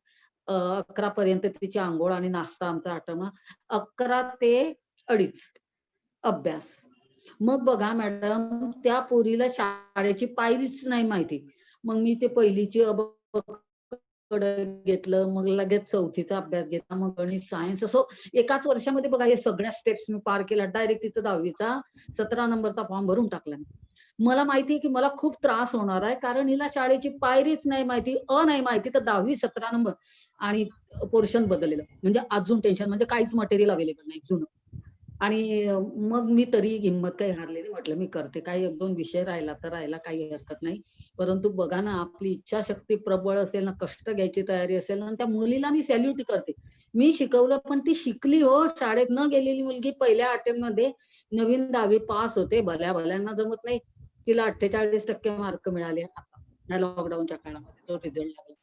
11 पर्यंत तिची अंघोळ आणि नाश्ता आमचा आटोपणं. 11 ते 2:30 अभ्यास. मग बघा मॅडम त्या पोरीला शाळेची पायरीच नाही माहिती. मग मी ते पहिलीची कडे घेतलं, मग लगेच 4थीचा अभ्यास घेतला, मग गणित, सायन्स, असं एकाच वर्षामध्ये बघा हे सगळ्या स्टेप्स मी पार केल्या. डायरेक्ट तिचं 10वीचा 17 नंबरचा फॉर्म भरून टाकला. मला माहिती आहे की मला खूप त्रास होणार आहे, कारण हिला शाळेची पायरीच नाही माहिती, नाही माहिती, तर 10वी 17 नंबर आणि पोर्शन बदललेलं, म्हणजे अजून टेन्शन, म्हणजे काहीच मटेरियल अवेलेबल नाही जुनं. आणि मग मी तरी हिंमत काही हारली नाही, म्हटलं मी करते, काही 1-2 विषय राहिला तर राहिला, काही हरकत नाही. परंतु बघा ना, आपली इच्छाशक्ती प्रबळ असेल ना, कष्ट घ्यायची तयारी असेल ना, त्या मुलीला मी सॅल्यूट करते. मी शिकवलं पण ती शिकली हो. शाळेत न गेलेली मुलगी पहिल्या अटेम्प्ट मध्ये नवीन 10वी पास होते. भल्यांना जमत नाही. तिला 48% मार्क मिळाले या लॉकडाऊनच्या काळामध्ये तो रिझल्ट लागला.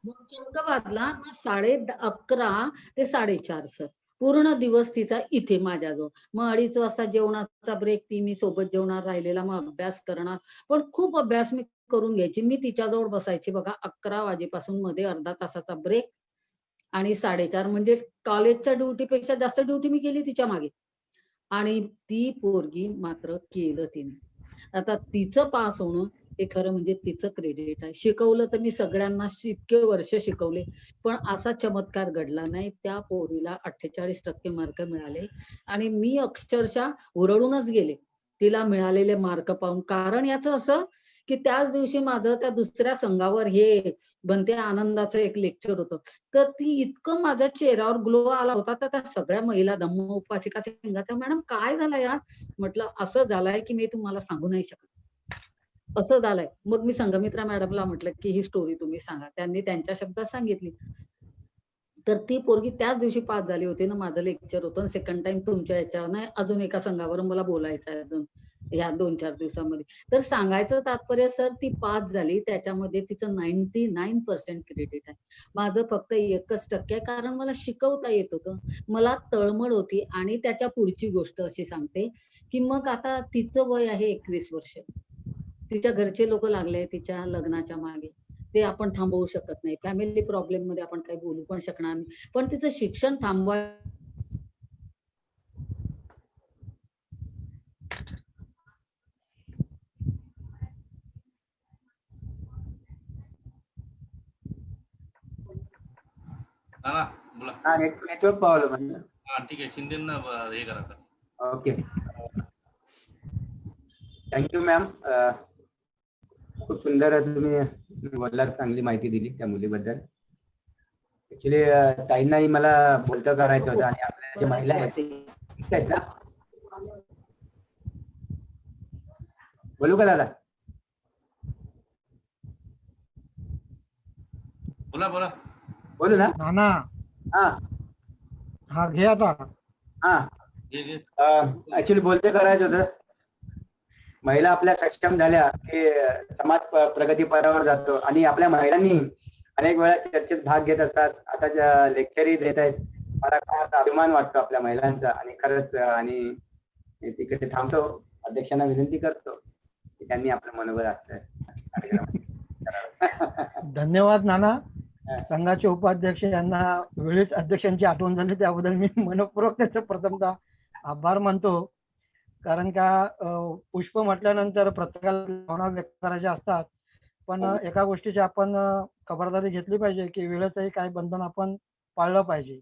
मग औरंगाबादला मग 11:30 ते 4:30 सर पूर्ण दिवस तिचा इथे माझ्याजवळ. मग 2:30 वाजता जेवणाचा ब्रेक ती मी सोबत जेवणार, राहिलेला मग अभ्यास करणार. पण खूप अभ्यास मी करून घ्यायची. मी तिच्याजवळ बसायची बघा 11 वाजेपासून, मध्ये अर्धा तासाचा ब्रेक आणि 4:30, म्हणजे कॉलेजच्या ड्युटीपेक्षा जास्त ड्युटी मी केली तिच्या मागे. आणि ती पोरगी मात्र केलं तिने. आता तिचं पास होणं हे खरं म्हणजे तिचं क्रेडिट आहे. शिकवलं तर मी सगळ्यांना इतके वर्ष शिकवले, पण असा चमत्कार घडला नाही. त्या पोरीला 48% मार्क मिळाले आणि मी अक्षरशः ओरडूनच गेले तिला मिळालेले मार्क पाहून. कारण याचं असं की त्याच दिवशी माझं त्या दुसऱ्या संघावर हे बनते आनंदाचं एक लेक्चर होतं. तर ती इतकं माझ्या चेहऱ्यावर ग्लो आला होता, तर त्या सगळ्या महिला धम्म उपासिका संघाच्या, मॅडम काय झालं यार? म्हटलं असं झालंय की मी तुम्हाला सांगू नाही शकत, असं झालंय. मग मी संघमित्रा मॅडमला म्हटलं की ही स्टोरी तुम्ही सांगा. त्यांनी त्यांच्या शब्दात सांगितली. तर ती पोरगी त्याच दिवशी पास झाली होती ना, माझं लेक्चर होतं. सेकंड टाइम तुमच्या याच्यावर नाही, अजून एका संघावर मला बोलायचं आहे अजून या 2-4 दिवसामध्ये. तर सांगायचं तात्पर्य सर, ती पास झाली, त्याच्यामध्ये तिचं 99% क्रेडिट आहे. माझं फक्त 1% आहे, कारण मला शिकवता येत होतं, मला तळमळ होती. आणि त्याच्या पुढची गोष्ट अशी सांगते की मग आता तिचं वय आहे 21 वर्ष. तिच्या घरचे लोक लागले तिच्या लग्नाच्या मागे. ते आपण थांबवू शकत नाही. फॅमिली प्रॉब्लेम मध्ये आपण काही बोलू पण शकणार नाही. पण तिचं शिक्षण थांबवाय बोला. हा, नेटवर्क प्रॉब्लेम आहे. हा ठीक आहे, शिंदेना हे करा आता. Okay, thank you ma'am. खूप सुंदर तुम्ही बोललात, चांगली माहिती दिली त्या मुलीबद्दल. ऍक्च्युली ताईंनाही मला बोलतं करायचं होतं. आणि आपल्या जे महिला आहेत ना, बोलू का दादा? बोला बोला. बोलू ना? नाना, हा हा घे आता. हा, ऍक्च्युली बोलते करायचं होतं. महिला आपल्या सक्षम झाल्या की समाज प्रगतीपथावर जातो. आणि आपल्या महिलांनी अनेक वेळा चर्चेत भाग घेत असतात. आता लेक्चरही देत आहेत. मला फार अभिमान वाटतो आपल्या महिलांचा. आणि खरंच, आणि तिकडे थांबतो. अध्यक्षांना विनंती करतो की त्यांनी आपलं मनोबल असतं धन्यवाद नाना. संघाचे उपाध्यक्ष यांना वेळीच अध्यक्षांची आठवण झाली, त्याबद्दल मी मनपूर्वक त्याचे प्रथमतः आभार मानतो. कारण का पुष्प म्हटल्यानंतर प्रत्येकाला भावना व्यक्त करायच्या असतात, पण एका गोष्टीची आपण खबरदारी घेतली पाहिजे की वेळेचंही काही बंधन आपण पाळलं पाहिजे.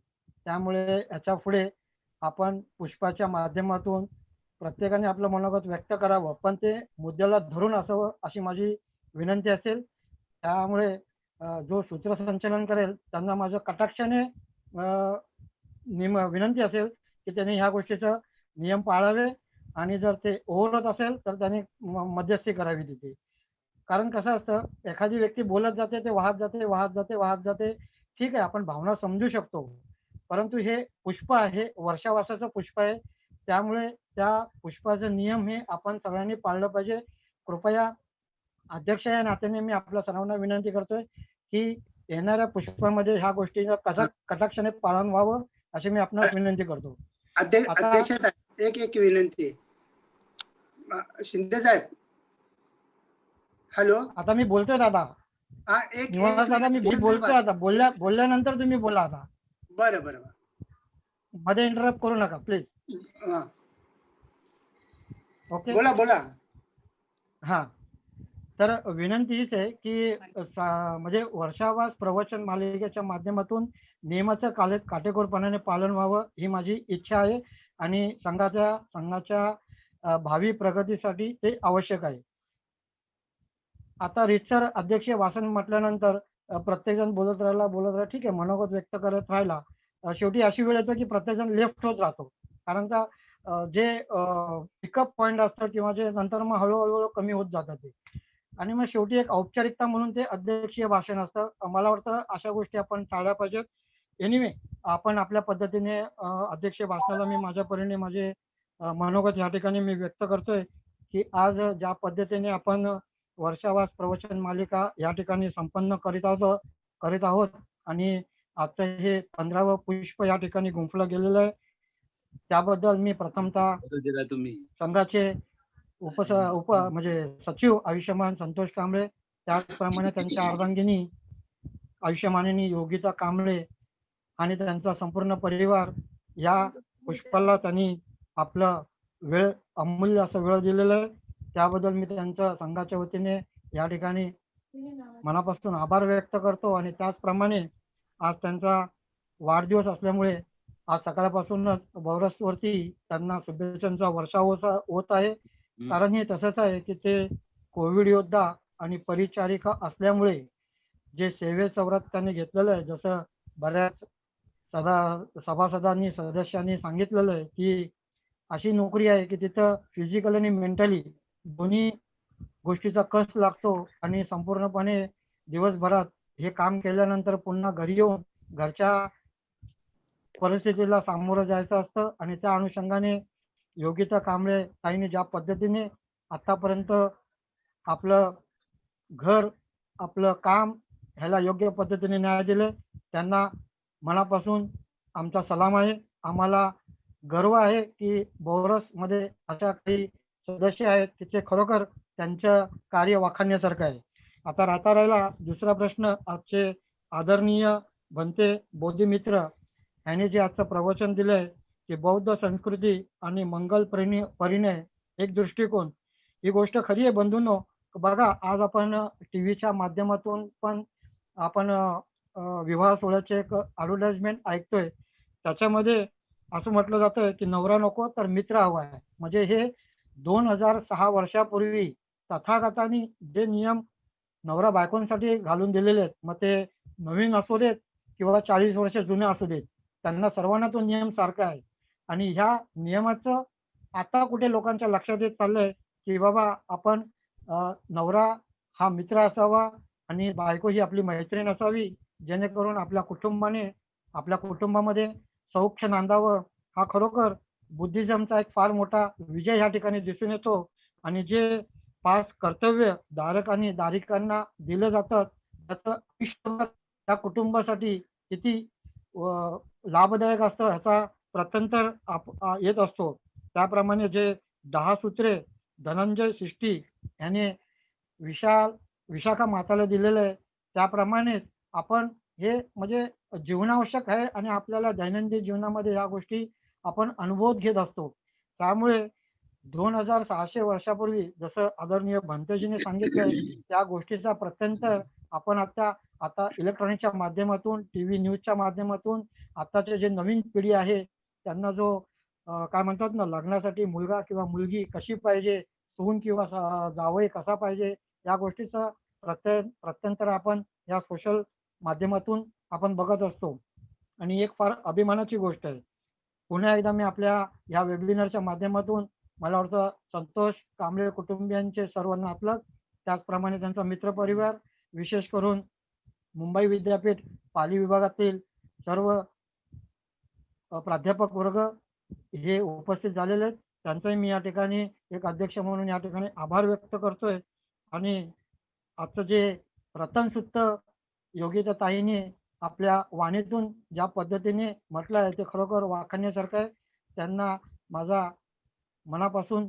त्यामुळे याच्या पुढे आपण पुष्पाच्या माध्यमातून प्रत्येकाने आपलं मनोगत व्यक्त करावं, पण ते मुद्द्याला धरून असावं अशी माझी विनंती असेल. त्यामुळे जो सूत्रसंचालन करेल त्यांना माझं कटाक्षाने विनंती असेल की त्यांनी ह्या गोष्टीचं नियम पाळावे. आणि जर ते ओव्हर असेल तर त्यांनी मध्यस्थी करावी तिथे. कारण कसं असतं, एखादी व्यक्ती बोलत जाते, ते वाहत जाते. ठीक आहे, आपण भावना समजू शकतो, परंतु हे पुष्प आहे, वर्षावासाचं पुष्प आहे. त्यामुळे त्या पुष्पाचे नियम हे आपण सगळ्यांनी पाळलं पाहिजे. कृपया अध्यक्ष या नात्याने मी आपल्या सर्वांना विनंती करतोय की येणाऱ्या पुष्पामध्ये ह्या गोष्टीचं कटाक्षाने पालन व्हावं अशी मी आपणास विनंती करतो. अध्यक्ष साहेब, एक विनंती. शिंदे साहेब, हॅलो. आता मी बोलतोय दादा. दादा मी बोलतोय आता. बोलल्यानंतर तुम्ही बोला आता. बरं. मध्ये इंटरप्ट करू नका प्लीज. ओके, बोला. हा, तर विनंती हीच आहे की म्हणजे वर्षावास प्रवचन मालिकेच्या माध्यमातून नियमाचं काटेकोरपणाने पालन व्हावं ही माझी इच्छा आहे आणि संघाच्या भावी प्रगतीसाठी ते आवश्यक आहे. आता रीतसर अध्यक्षीय भाषण म्हटल्यानंतर प्रत्येकजण बोलत राहिला ठीक आहे, मनोगत व्यक्त करत राहिला. शेवटी अशी वेळ येते की प्रत्येकजण लेफ्ट होत राहतो, कारण का जे पिकअप पॉईंट असतं किंवा जे नंतर मग हळूहळू कमी होत जातात ते, आणि मग शेवटी एक औपचारिकता म्हणून ते अध्यक्षीय भाषण असतं. मला वाटतं अशा गोष्टी आपण टाळल्या पाहिजेत. एनिवे आपण आपल्या पद्धतीने अध्यक्षीय भाषणाला मी माझ्या परीने माझे मनोगत या ठिकाणी मी व्यक्त करतोय की आज ज्या पद्धतीने आपण वर्षावास प्रवचन मालिका या ठिकाणी संपन्न करीत आहोत आणि आजचं हे 15वं पुष्प या ठिकाणी गुंफलं गेलेलं आहे, त्याबद्दल मी प्रथमतः संघाचे म्हणजे सचिव आयुष्यमान संतोष कांबळे, त्याचप्रमाणे त्यांच्या अर्धांगिनी आयुष्यमानिनी योगिता कांबळे आणि त्यांचा संपूर्ण परिवार या पुष्पाला त्यांनी आपलं अमूल्य असं वेळ दिलेलं आहे, त्याबद्दल मी त्यांच्या संघाच्या वतीने या ठिकाणी मनापासून आभार व्यक्त करतो. आणि त्याचप्रमाणे आज त्यांचा वाढदिवस असल्यामुळे आज सकाळपासूनच बौरसवरती त्यांना शुभेच्छांचा वर्षाव होत आहे. कारण हे तसंच आहे की ते कोविड योद्धा आणि परिचारिका असल्यामुळे जे सेवेचं व्रत त्यांनी घेतलेलं आहे, जसं बऱ्याच सभासदांनी सदस्यांनी सांगितलेलं आहे की अशी नोकरी आहे की तिथं फिजिकल आणि मेंटली दोन्ही गोष्टीचा कस लागतो आणि संपूर्णपणे दिवसभरात हे काम केल्यानंतर पुन्हा घरी येऊन घरच्या परिस्थितीला सामोरं जायचं असतं. आणि त्या अनुषंगाने योगिता कांबळे ताईंनी ज्या पद्धतीने आतापर्यंत आपलं घर आपलं काम ह्याला योग्य पद्धतीने न्याय दिले, त्यांना मनापासून आमचा सलाम आहे. आम्हाला गर्व आहे की बौरसमध्ये अशा काही सदस्य आहेत की ते खरोखर त्यांचं कार्य वाखाणण्यासारखं आहे. आता राहिला दुसरा प्रश्न. आजचे आदरणीय भंते बोधिमित्र यांनी जे आजचं प्रवचन दिलंय की बौद्ध संस्कृती आणि मंगल परिणय एक दृष्टिकोन, ही गोष्ट खरी आहे बंधूंनो. बघा, आज आपण टीव्हीच्या माध्यमातून पण आपण विवाह सोहळ्याचे एक ॲडव्हर्टाइजमेंट ऐकतोय, त्याच्यामध्ये असं म्हटलं जातं की नवरा नको तर मित्र हवा आहे. म्हणजे हे 2006 वर्षापूर्वी तथागतांनी जे नियम नवरा बायकोंसाठी घालून दिलेले आहेत, मग ते नवीन असू देत किंवा 40 वर्ष जुने असू देत, त्यांना सर्वांना तो नियम सारखा आहे. आणि ह्या नियमाचं आता कुठे लोकांच्या लक्षात येत चाललंय की बाबा आपण नवरा हा मित्र असावा आणि बायको ही आपली मैत्रीण असावी, जेणेकरून आपल्या कुटुंबामध्ये सौख्य नांदावं. हा खरोखर बुद्धिझमचा एक फार मोठा विजय या ठिकाणी दिसून येतो. आणि जे 5 कर्तव्य धारक आणि दारिकांना दिलं जातं त्याचं आयुष्यभर त्या कुटुंबासाठी किती लाभदायक असतं ह्याचा प्रत्यंतर येत असतो. त्याप्रमाणे जे 10 सूत्रे धनंजय शिष्टी याने विशाखा माताला दिलेलं आहे, त्याप्रमाणेच आपण हे म्हणजे जीवनावश्यक आहे आणि आपल्याला दैनंदिन जीवनामध्ये या गोष्टी आपण अनुभव घेत असतो. त्यामुळे 2600 वर्षापूर्वी जसं आदरणीय भंतेजीने सांगितलंय त्या गोष्टीचा प्रत्यंतर आपण आता इलेक्ट्रॉनिकच्या माध्यमातून, टीव्ही न्यूजच्या माध्यमातून आताचे जे नवीन पिढी आहे त्यांना जो काय म्हणतात ना, लग्नासाठी मुलगा किंवा मुलगी कशी पाहिजे, सून किंवा जावई कसा पाहिजे, या गोष्टीचं प्रत्यंतर आपण या सोशल माध्यमातून आपण बघत असतो. आणि एक फार अभिमानाची गोष्ट आहे, पुन्हा एकदा मी आपल्या या वेबिनारच्या माध्यमातून मला वाटतं संतोष कांबळे कुटुंबियांचे सर्वांना आपलं, त्याचप्रमाणे त्यांचा मित्रपरिवार, विशेष करून मुंबई विद्यापीठ पाली विभागातील सर्व प्राध्यापक वर्ग हे उपस्थित झालेले आहेत, त्यांचाही मी या ठिकाणी एक अध्यक्ष म्हणून या ठिकाणी आभार व्यक्त करतोय. आणि आजचं जे रतनसुत्त योगिता ताईने आपल्या वाणीतून ज्या पद्धतीने म्हटलं आहे ते खरोखर वाखाणण्यासारखं आहे. त्यांना माझा मनापासून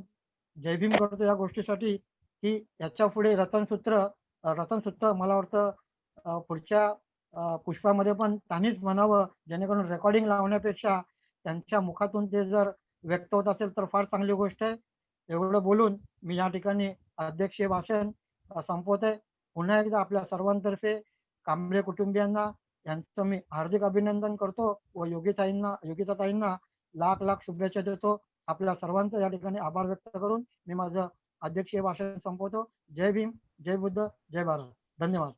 जयभीम करतो या गोष्टीसाठी की याच्या पुढे रतनसुत्त मला वाटतं पुढच्या पुष्पामध्ये पण त्यांनीच म्हणावं, जेणेकरून रेकॉर्डिंग लावण्यापेक्षा त्यांच्या मुखातून ते जर व्यक्त होत असेल तर फार चांगली गोष्ट आहे. एवढं बोलून मी या ठिकाणी अध्यक्षीय भाषण संपवतोय. पुन्हा एकदा आपल्या सर्वांतर्फे कांबळे कुटुंबियांना यांचं मी हार्दिक अभिनंदन करतो व योगिताताईंना लाख लाख शुभेच्छा देतो. आपल्या सर्वांचा या ठिकाणी आभार व्यक्त करून मी माझं अध्यक्षीय भाषण संपवतो. जय भीम, जय बुद्ध, जय भारत. धन्यवाद.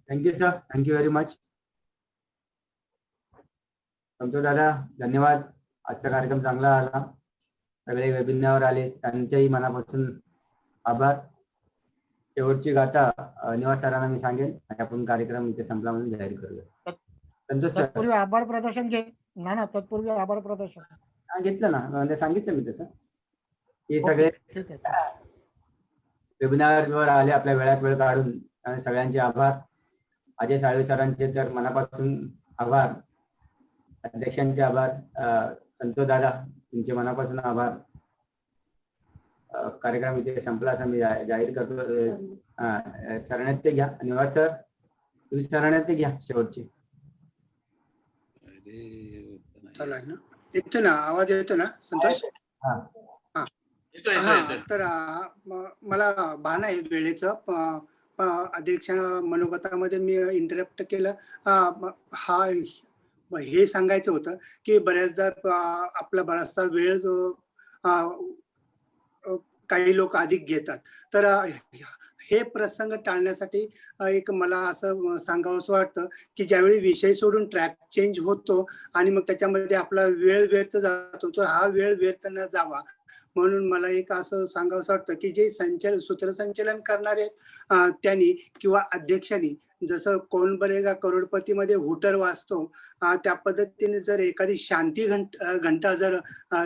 Thank you sir, thank you very much. Santosh दादा धन्यवाद. आजचा कार्यक्रम चांगला आला. सगळे वेबिनारवर आले त्यांच्याही मनापासून आभार. शेवटची गाथा निवास सरांना मी सांगेन आणि आपण कार्यक्रम इथे संपला म्हणून जाहीर करूया. संतोष सर तत्पूर्वी आभार प्रदर्शन घे ना तत्पूर्वी आभार प्रदर्शन घेतलं ना, म्हणजे सांगितलं मी तसं. हे सगळे वेबिनारवर आले आपल्या वेळात वेळ काढून आणि सगळ्यांचे आभार. अजय साळवे सरांचे तर मनापासून आभार. अध्यक्षांचे आभार. संतोष दादा तुमचे मनापासून आभार. कार्यक्रम इथे संपला असं मी जाहीर करतो. शरणार्थी घ्या. निवास सर तुम्ही शरणार्थी घ्या शेवटची. चला ना, येतो ना आवाज येतो ना संतोष? हा तर मला भान आहे वेळेचं. अध्यक्ष मनोगतामध्ये मी इंटरप्ट केलं. हा हे सांगायचं होतं की बऱ्याचदा आपला बराचसा वेळ जो काही लोक अधिक घेतात, तर हे प्रसंग टाळण्यासाठी एक मला असं सांगावंसं वाटतं की ज्यावेळी विषय सोडून ट्रॅक चेंज होतो आणि मग त्याच्यामध्ये आपला वेळ व्यर्थ जातो, तर हा वेळ व्यर्थ न जावा म्हणून मला एक असं सांगावंसं वाटतं की जे सूत्रसंचलन करणारे त्यांनी किंवा अध्यक्षांनी जसं कौन बनेगा करोडपतीमध्ये हुटर वाचतो त्या पद्धतीने जर एखादी शांती घंटा जर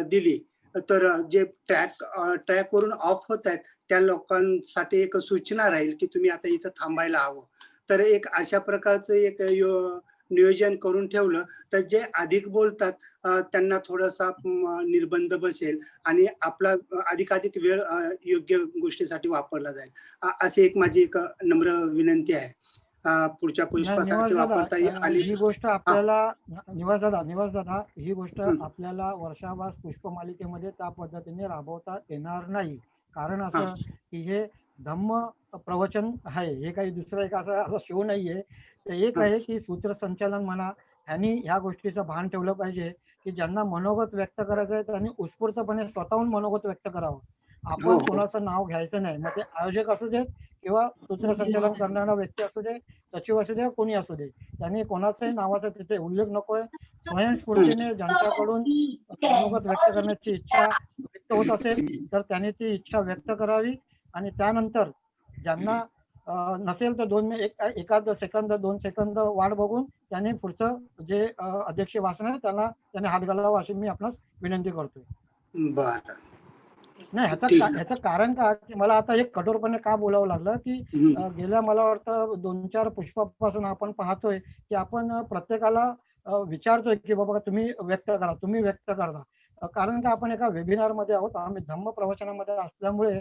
दिली तर जे ट्रॅकवरून ऑफ होत आहेत त्या लोकांसाठी एक सूचना राहील की तुम्ही आता इथं थांबायला हवं. तर एक अशा प्रकारचं एक नियोजन करून ठेवलं तर जे अधिक बोलतात त्यांना थोडासा निर्बंध बसेल आणि आपला अधिकाधिक वेळ योग्य गोष्टीसाठी वापरला जाईल. अशी एक माझी एक नम्र विनंती आहे. पुढच्या पुष्पासाठी वापरता आली ही गोष्ट आपल्याला निवास दादा ही गोष्ट आपल्याला वर्षावास पुष्प मालिकेमध्ये त्या पद्धतीने राबवता येणार नाही. कारण असं की हे धम्म प्रवचन आहे, हे काही दुसरं एक असं शो नाहीये. तर एक आहे की सूत्रसंचालन म्हणा ह्यांनी ह्या गोष्टीचं भान ठेवलं पाहिजे की ज्यांना मनोगत व्यक्त करायचं आहे त्यांनी उत्स्फूर्तपणे स्वतःहून मनोगत व्यक्त करावं. आपण कोणाचं नाव घ्यायचं नाही. मग ते आयोजक असू देत किंवा सूत्रसंचालन करणारा व्यक्ती असू दे, सचिव असू दे, कोणी असू दे, त्यांनी कोणाच्याही नावाचा तिथे उल्लेख नकोय. स्वयंस्फूर्तीने ज्यांच्याकडून मनोगत व्यक्त करण्याची इच्छा व्यक्त होत असेल तर त्यांनी ती इच्छा व्यक्त करावी आणि त्यानंतर ज्यांना नसेल तर एखाद सेकंद 2 सेकंद वाट बघून त्यांनी पुढचं जे अध्यक्ष भाषण आहे त्याने हात घालावा अशी मी आपणास विनंती करतोय. बरं. नाही ह्याचं कारण का की मला आता एक कठोरपणे का बोलावं लागलं की गेल्या मला वाटतं 2-4 पुष्पापासून आपण पाहतोय की आपण प्रत्येकाला विचारतोय की बाबा तुम्ही व्यक्त करा. कारण का आपण एका वेबिनार मध्ये आहोत. आम्ही धम्म प्रवचनामध्ये असल्यामुळे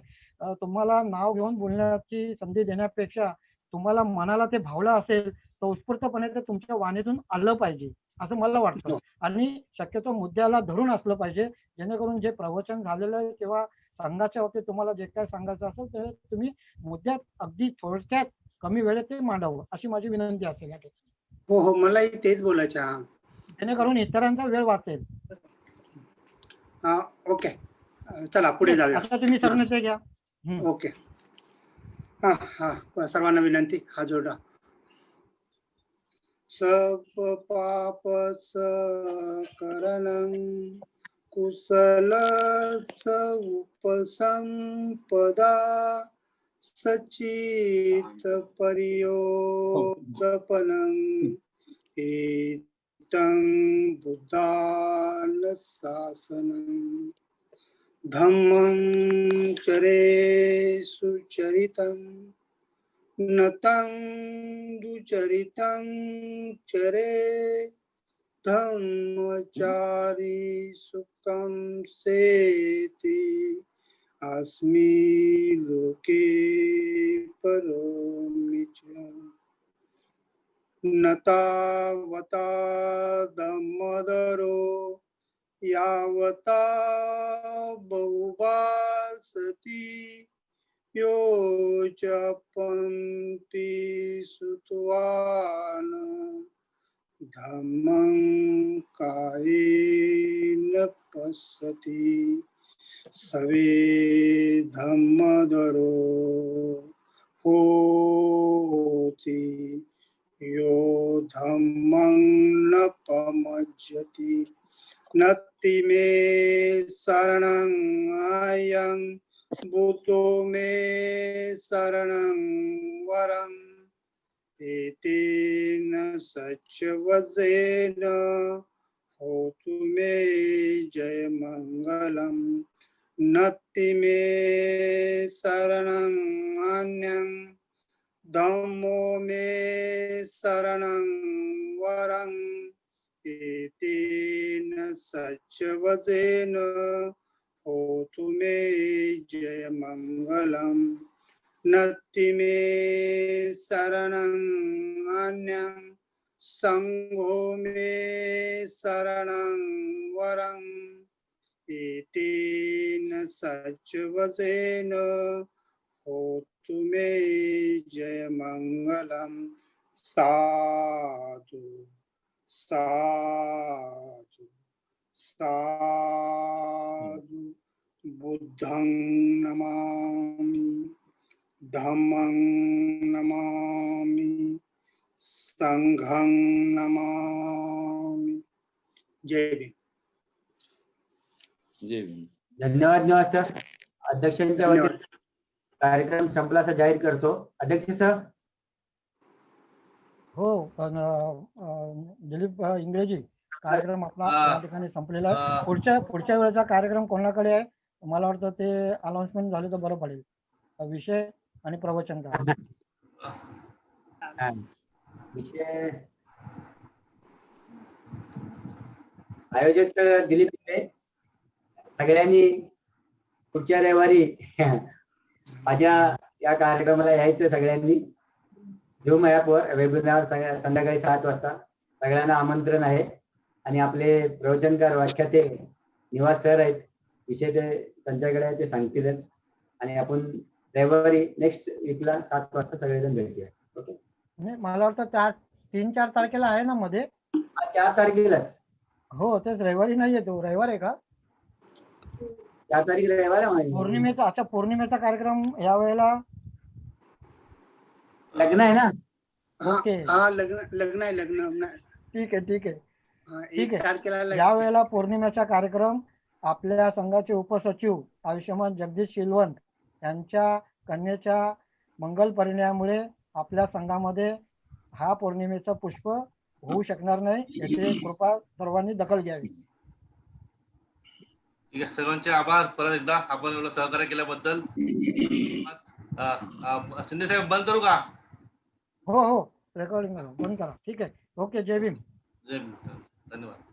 तुम्हाला नाव घेऊन बोलण्याची संधी देण्यापेक्षा तुम्हाला मनाला ते भावलं असेल तर उत्स्फूर्तपणे ते तुमच्या वाणीतून आलं पाहिजे असं मला वाटतं. आणि शक्यतो मुद्द्याला धरून असलं पाहिजे जेणेकरून जे प्रवचन झालेलं आहे किंवा संघाच्या बाबतीत तुम्हाला जे काय सांगायचं असेल ते तुम्ही मुद्द्यात अगदी थोडक्यात कमी वेळेत ते मांडावं अशी माझी विनंती असेल. हो मलाही तेच बोलायचं. जेणेकरून इतरांचा वेळ वाचेल. ओके चला पुढे जाऊया. आता तुम्ही सरनेते घ्या. ओके. सर्वांना विनंती हात जोडा. सब पाप करणं कुशल उपसंपदा सचित पर्योदपनं एतं बुद्धान शासनं धम्मं चरे सुचरितं नतं दुचरितं चरे धम्मचारी सुखं सेति अस्मि लोके परोमि च न तावता दम्मदरो यावता बहुभासति यो जपन्ति सुतवान धम्मं कायेन पश्यति सवे धम्मदरो होति यो धम्मं न पमज्जति नत्ति मे शरणं आयं बुतो मे शरणं वरम् एतेन सच्चवजेन होतु मे जयमङ्गलम् नत्ति मे शरणं अन्यं धम्मो मे शरणं वरम् एतेन सच्चवजेन होतु मे जयमङ्गलम् नत्ति मे शरणं अन्यं संघो मे शरणं वरम् एतेन सच्चवजेन होतु मे जयमङ्गलम् साधु साधु साधु बुद्धं नमामि धम्मं नमामि संघं नमामि। जय भीम। जय भीम। धन्यवाद निवास सर. अध्यक्षांच्या वतीने कार्यक्रम संपला असं जाहीर करतो. अध्यक्ष सर. हो दिलीप इंग्रजी कार्यक्रम आपला या ठिकाणी संपलेला आहे. पुढच्या वेळेचा कार्यक्रम कोणाकडे आहे मला वाटतं ते अनाउन्समेंट झाले तर बरं पडेल. विषय आणि प्रवचन का विषय आयोजक दिलीप इंगळे. सगळ्यांनी पुढच्या रविवारी माझ्या या कार्यक्रमाला यायचं. सगळ्यांनी झूम ॲपवर वेबिनार संध्याकाळी 7 वाजता सगळ्यांना आमंत्रण आहे. आणि आपले प्रवचनकार व्याख्याते निवास सर आहेत. विषय ते त्यांच्याकडे आहे ते सांगतीलच. आणि आपण रविवारी नेक्स्ट वीकला 7 वाजता सगळेजण भेटूया. ओके. मला वाटतं 3-4 तारखेला आहे ना मध्ये. 4 तारखेलाच. हो तेच रविवारी नाही येतो. रविवार आहे का? 4 तारखेला रविवार आहे. पौर्णिमेचा. अच्छा पौर्णिमेचा कार्यक्रम या वेळेला लग्न आहे ना. हा लग्न आहे. लग्न ठीक आहे ठीक आहे ठीक 1 तारखेला आहे. या वेळेला पौर्णिमेचा कार्यक्रम आपल्या संघाचे उपसचिव आयुष्यमान जगदीश शिलवंत यांच्या कन्येच्या मंगल परिणयामुळे आपल्या संघामध्ये हा पौर्णिमेचा पुष्प होऊ शकणार नाही. याची कृपा सर्वांनी दखल घ्यावी. ठीक आहे. सर्वांचे आभार. परत एकदा आपण एवढं सहकार्य केल्याबद्दल. शिंदे साहेब बंद करू का? हो रेकॉर्डिंग बंद करा. ठीक आहे. ओके. जय भीम. जय भीम. धन्यवाद.